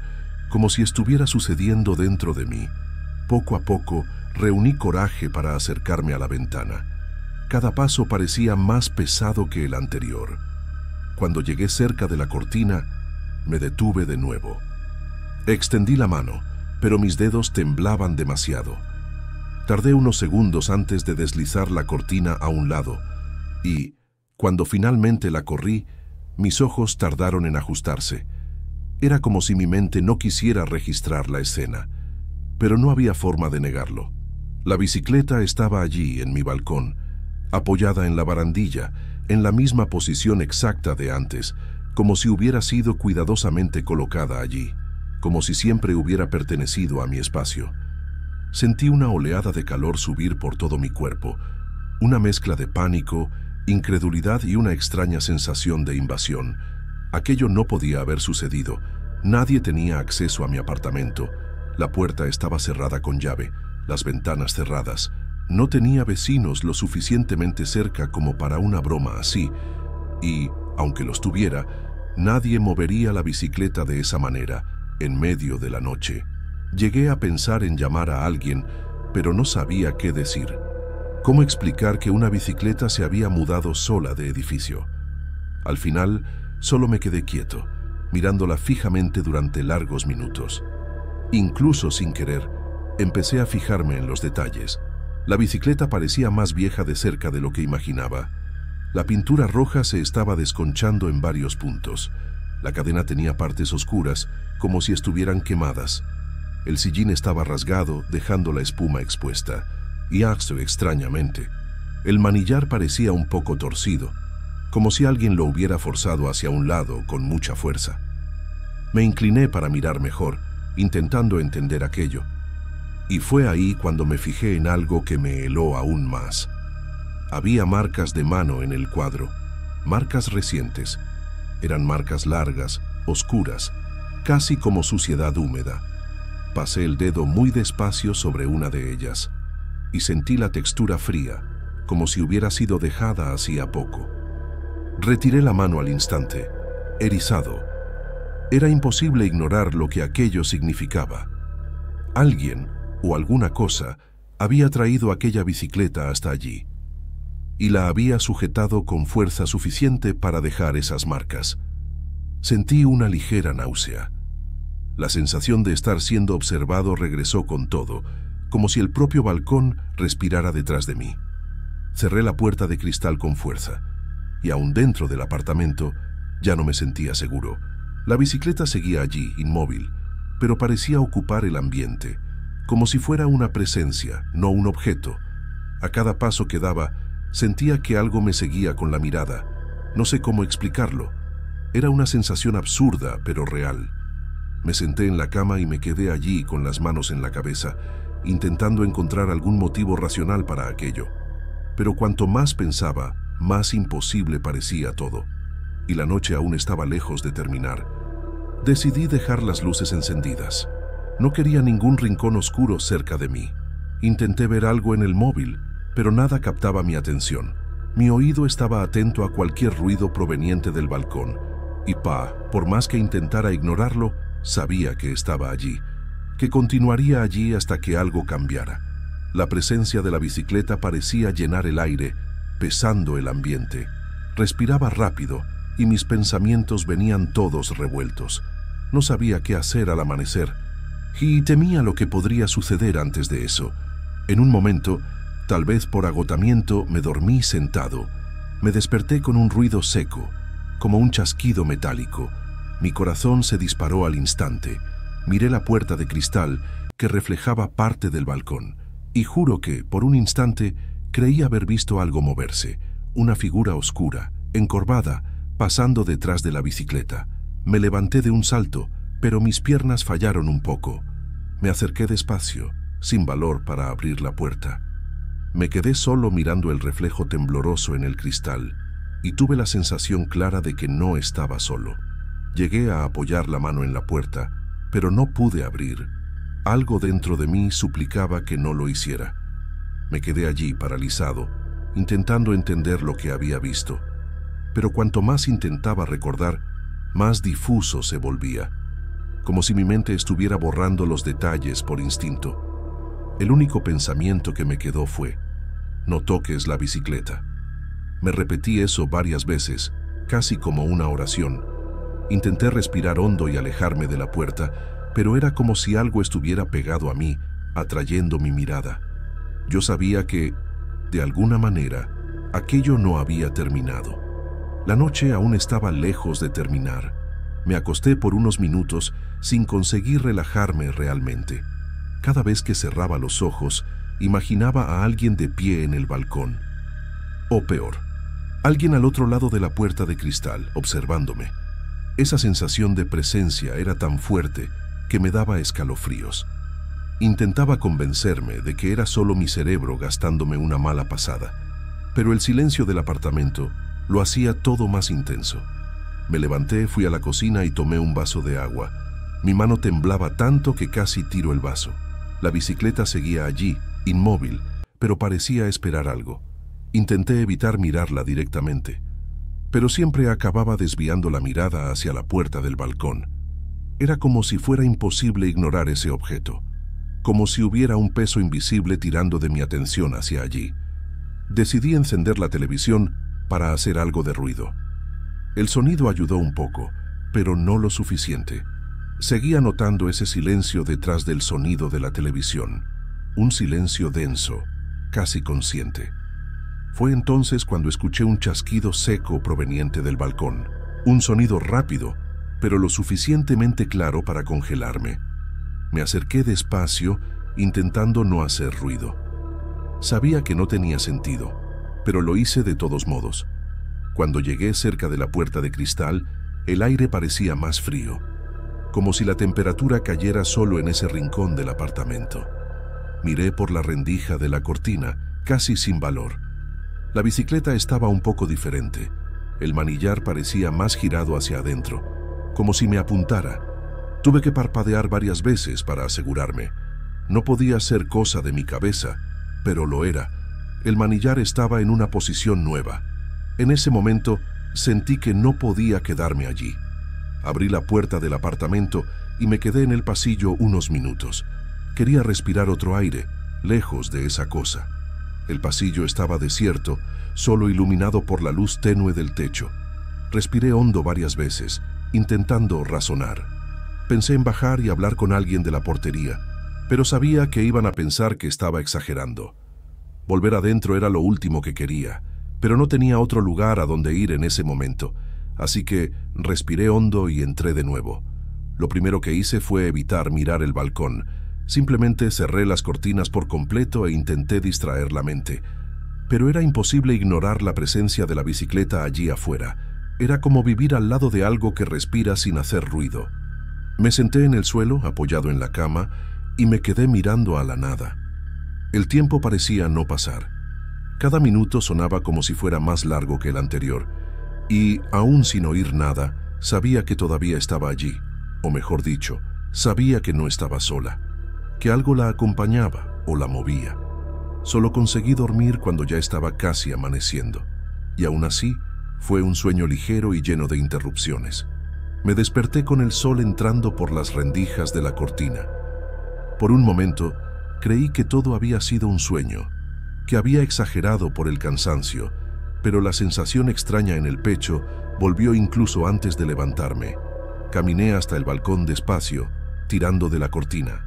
como si estuviera sucediendo dentro de mí. Poco a poco, reuní coraje para acercarme a la ventana. Cada paso parecía más pesado que el anterior. Cuando llegué cerca de la cortina, me detuve de nuevo. Extendí la mano, pero mis dedos temblaban demasiado. Tardé unos segundos antes de deslizar la cortina a un lado, y, cuando finalmente la corrí, mis ojos tardaron en ajustarse. Era como si mi mente no quisiera registrar la escena, pero no había forma de negarlo. La bicicleta estaba allí, en mi balcón, apoyada en la barandilla, en la misma posición exacta de antes, como si hubiera sido cuidadosamente colocada allí, como si siempre hubiera pertenecido a mi espacio. Sentí una oleada de calor subir por todo mi cuerpo, una mezcla de pánico, incredulidad y una extraña sensación de invasión. Aquello no podía haber sucedido. Nadie tenía acceso a mi apartamento. La puerta estaba cerrada con llave, las ventanas cerradas. No tenía vecinos lo suficientemente cerca como para una broma así, y, aunque los tuviera, nadie movería la bicicleta de esa manera, en medio de la noche. Llegué a pensar en llamar a alguien, pero no sabía qué decir. ¿Cómo explicar que una bicicleta se había mudado sola de edificio? Al final, solo me quedé quieto, mirándola fijamente durante largos minutos. Incluso sin querer, empecé a fijarme en los detalles. La bicicleta parecía más vieja de cerca de lo que imaginaba. La pintura roja se estaba desconchando en varios puntos. La cadena tenía partes oscuras, como si estuvieran quemadas. El sillín estaba rasgado, dejando la espuma expuesta. Y extrañamente, el manillar parecía un poco torcido, como si alguien lo hubiera forzado hacia un lado con mucha fuerza. Me incliné para mirar mejor, intentando entender aquello. Y fue ahí cuando me fijé en algo que me heló aún más. Había marcas de mano en el cuadro, marcas recientes. Eran marcas largas, oscuras, casi como suciedad húmeda. Pasé el dedo muy despacio sobre una de ellas y sentí la textura fría, como si hubiera sido dejada hacía poco. Retiré la mano al instante, erizado. Era imposible ignorar lo que aquello significaba. Alguien o alguna cosa había traído aquella bicicleta hasta allí y la había sujetado con fuerza suficiente para dejar esas marcas. Sentí una ligera náusea. La sensación de estar siendo observado regresó con todo, como si el propio balcón respirara detrás de mí. Cerré la puerta de cristal con fuerza, y aún dentro del apartamento ya no me sentía seguro. La bicicleta seguía allí, inmóvil, pero parecía ocupar el ambiente, como si fuera una presencia, no un objeto. A cada paso que daba, sentía que algo me seguía con la mirada. No sé cómo explicarlo. Era una sensación absurda, pero real. Me senté en la cama y me quedé allí con las manos en la cabeza, intentando encontrar algún motivo racional para aquello. Pero cuanto más pensaba, más imposible parecía todo, y la noche aún estaba lejos de terminar. Decidí dejar las luces encendidas. No quería ningún rincón oscuro cerca de mí. Intenté ver algo en el móvil, pero nada captaba mi atención. Mi oído estaba atento a cualquier ruido proveniente del balcón, y por más que intentara ignorarlo, sabía que estaba allí, que continuaría allí hasta que algo cambiara. La presencia de la bicicleta parecía llenar el aire, pesando el ambiente. Respiraba rápido y mis pensamientos venían todos revueltos. No sabía qué hacer al amanecer y temía lo que podría suceder antes de eso. En un momento, tal vez por agotamiento, me dormí sentado. Me desperté con un ruido seco, como un chasquido metálico. Mi corazón se disparó al instante. Miré la puerta de cristal que reflejaba parte del balcón, y juro que, por un instante, creí haber visto algo moverse, una figura oscura, encorvada, pasando detrás de la bicicleta. Me levanté de un salto, pero mis piernas fallaron un poco. Me acerqué despacio, sin valor para abrir la puerta. Me quedé solo mirando el reflejo tembloroso en el cristal, y tuve la sensación clara de que no estaba solo. Llegué a apoyar la mano en la puerta, pero no pude abrir. Algo dentro de mí suplicaba que no lo hiciera. Me quedé allí paralizado, intentando entender lo que había visto. Pero cuanto más intentaba recordar, más difuso se volvía, como si mi mente estuviera borrando los detalles por instinto. El único pensamiento que me quedó fue: no toques la bicicleta. Me repetí eso varias veces, casi como una oración. Intenté respirar hondo y alejarme de la puerta, pero era como si algo estuviera pegado a mí, atrayendo mi mirada. Yo sabía que, de alguna manera, aquello no había terminado. La noche aún estaba lejos de terminar. Me acosté por unos minutos sin conseguir relajarme realmente. Cada vez que cerraba los ojos, imaginaba a alguien de pie en el balcón. O peor, alguien al otro lado de la puerta de cristal, observándome. Esa sensación de presencia era tan fuerte que me daba escalofríos. Intentaba convencerme de que era solo mi cerebro gastándome una mala pasada, pero el silencio del apartamento lo hacía todo más intenso. Me levanté, fui a la cocina y tomé un vaso de agua. Mi mano temblaba tanto que casi tiro el vaso. La bicicleta seguía allí, inmóvil, pero parecía esperar algo. Intenté evitar mirarla directamente, pero siempre acababa desviando la mirada hacia la puerta del balcón. Era como si fuera imposible ignorar ese objeto, como si hubiera un peso invisible tirando de mi atención hacia allí. Decidí encender la televisión para hacer algo de ruido. El sonido ayudó un poco, pero no lo suficiente. Seguía notando ese silencio detrás del sonido de la televisión, un silencio denso, casi consciente. Fue entonces cuando escuché un chasquido seco proveniente del balcón, un sonido rápido, pero lo suficientemente claro para congelarme. Me acerqué despacio, intentando no hacer ruido. Sabía que no tenía sentido, pero lo hice de todos modos. Cuando llegué cerca de la puerta de cristal, el aire parecía más frío, como si la temperatura cayera solo en ese rincón del apartamento. Miré por la rendija de la cortina, casi sin valor. La bicicleta estaba un poco diferente. El manillar parecía más girado hacia adentro, como si me apuntara. Tuve que parpadear varias veces para asegurarme. No podía ser cosa de mi cabeza, pero lo era. El manillar estaba en una posición nueva. En ese momento sentí que no podía quedarme allí. Abrí la puerta del apartamento y me quedé en el pasillo unos minutos. Quería respirar otro aire, lejos de esa cosa. El pasillo estaba desierto, solo iluminado por la luz tenue del techo. Respiré hondo varias veces, intentando razonar. Pensé en bajar y hablar con alguien de la portería, pero sabía que iban a pensar que estaba exagerando. Volver adentro era lo último que quería, pero no tenía otro lugar a donde ir en ese momento, así que respiré hondo y entré de nuevo. Lo primero que hice fue evitar mirar el balcón. Simplemente cerré las cortinas por completo e intenté distraer la mente. Pero era imposible ignorar la presencia de la bicicleta allí afuera. Era como vivir al lado de algo que respira sin hacer ruido. Me senté en el suelo, apoyado en la cama, y me quedé mirando a la nada. El tiempo parecía no pasar. Cada minuto sonaba como si fuera más largo que el anterior, y, aún sin oír nada, sabía que todavía estaba allí, o mejor dicho, sabía que no estaba sola, que algo la acompañaba o la movía. Solo conseguí dormir cuando ya estaba casi amaneciendo, y aún así fue un sueño ligero y lleno de interrupciones. Me desperté con el sol entrando por las rendijas de la cortina. Por un momento, creí que todo había sido un sueño, que había exagerado por el cansancio, pero la sensación extraña en el pecho volvió incluso antes de levantarme. Caminé hasta el balcón despacio, tirando de la cortina,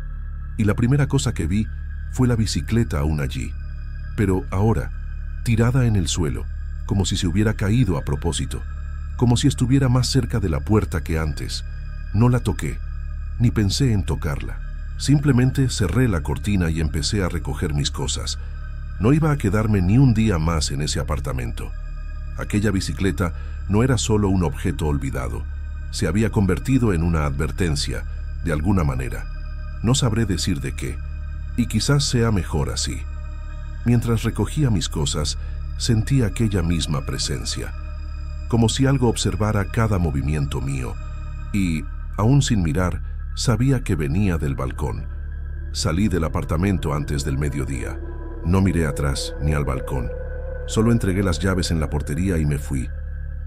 y la primera cosa que vi fue la bicicleta aún allí, pero ahora, tirada en el suelo, como si se hubiera caído a propósito, como si estuviera más cerca de la puerta que antes. No la toqué, ni pensé en tocarla. Simplemente cerré la cortina y empecé a recoger mis cosas. No iba a quedarme ni un día más en ese apartamento. Aquella bicicleta no era solo un objeto olvidado. Se había convertido en una advertencia, de alguna manera. No sabré decir de qué, y quizás sea mejor así. Mientras recogía mis cosas, sentí aquella misma presencia, como si algo observara cada movimiento mío, y, aún sin mirar, sabía que venía del balcón. Salí del apartamento antes del mediodía. No miré atrás ni al balcón. Solo entregué las llaves en la portería y me fui.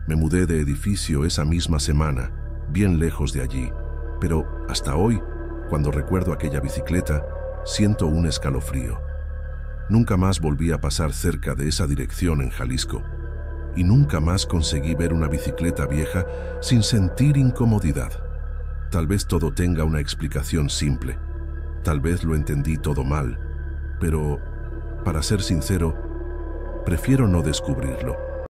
Me mudé de edificio esa misma semana, bien lejos de allí, pero hasta hoy, cuando recuerdo aquella bicicleta, siento un escalofrío. Nunca más volví a pasar cerca de esa dirección en Jalisco, y nunca más conseguí ver una bicicleta vieja sin sentir incomodidad. Tal vez todo tenga una explicación simple. Tal vez lo entendí todo mal, pero, para ser sincero, prefiero no descubrirlo.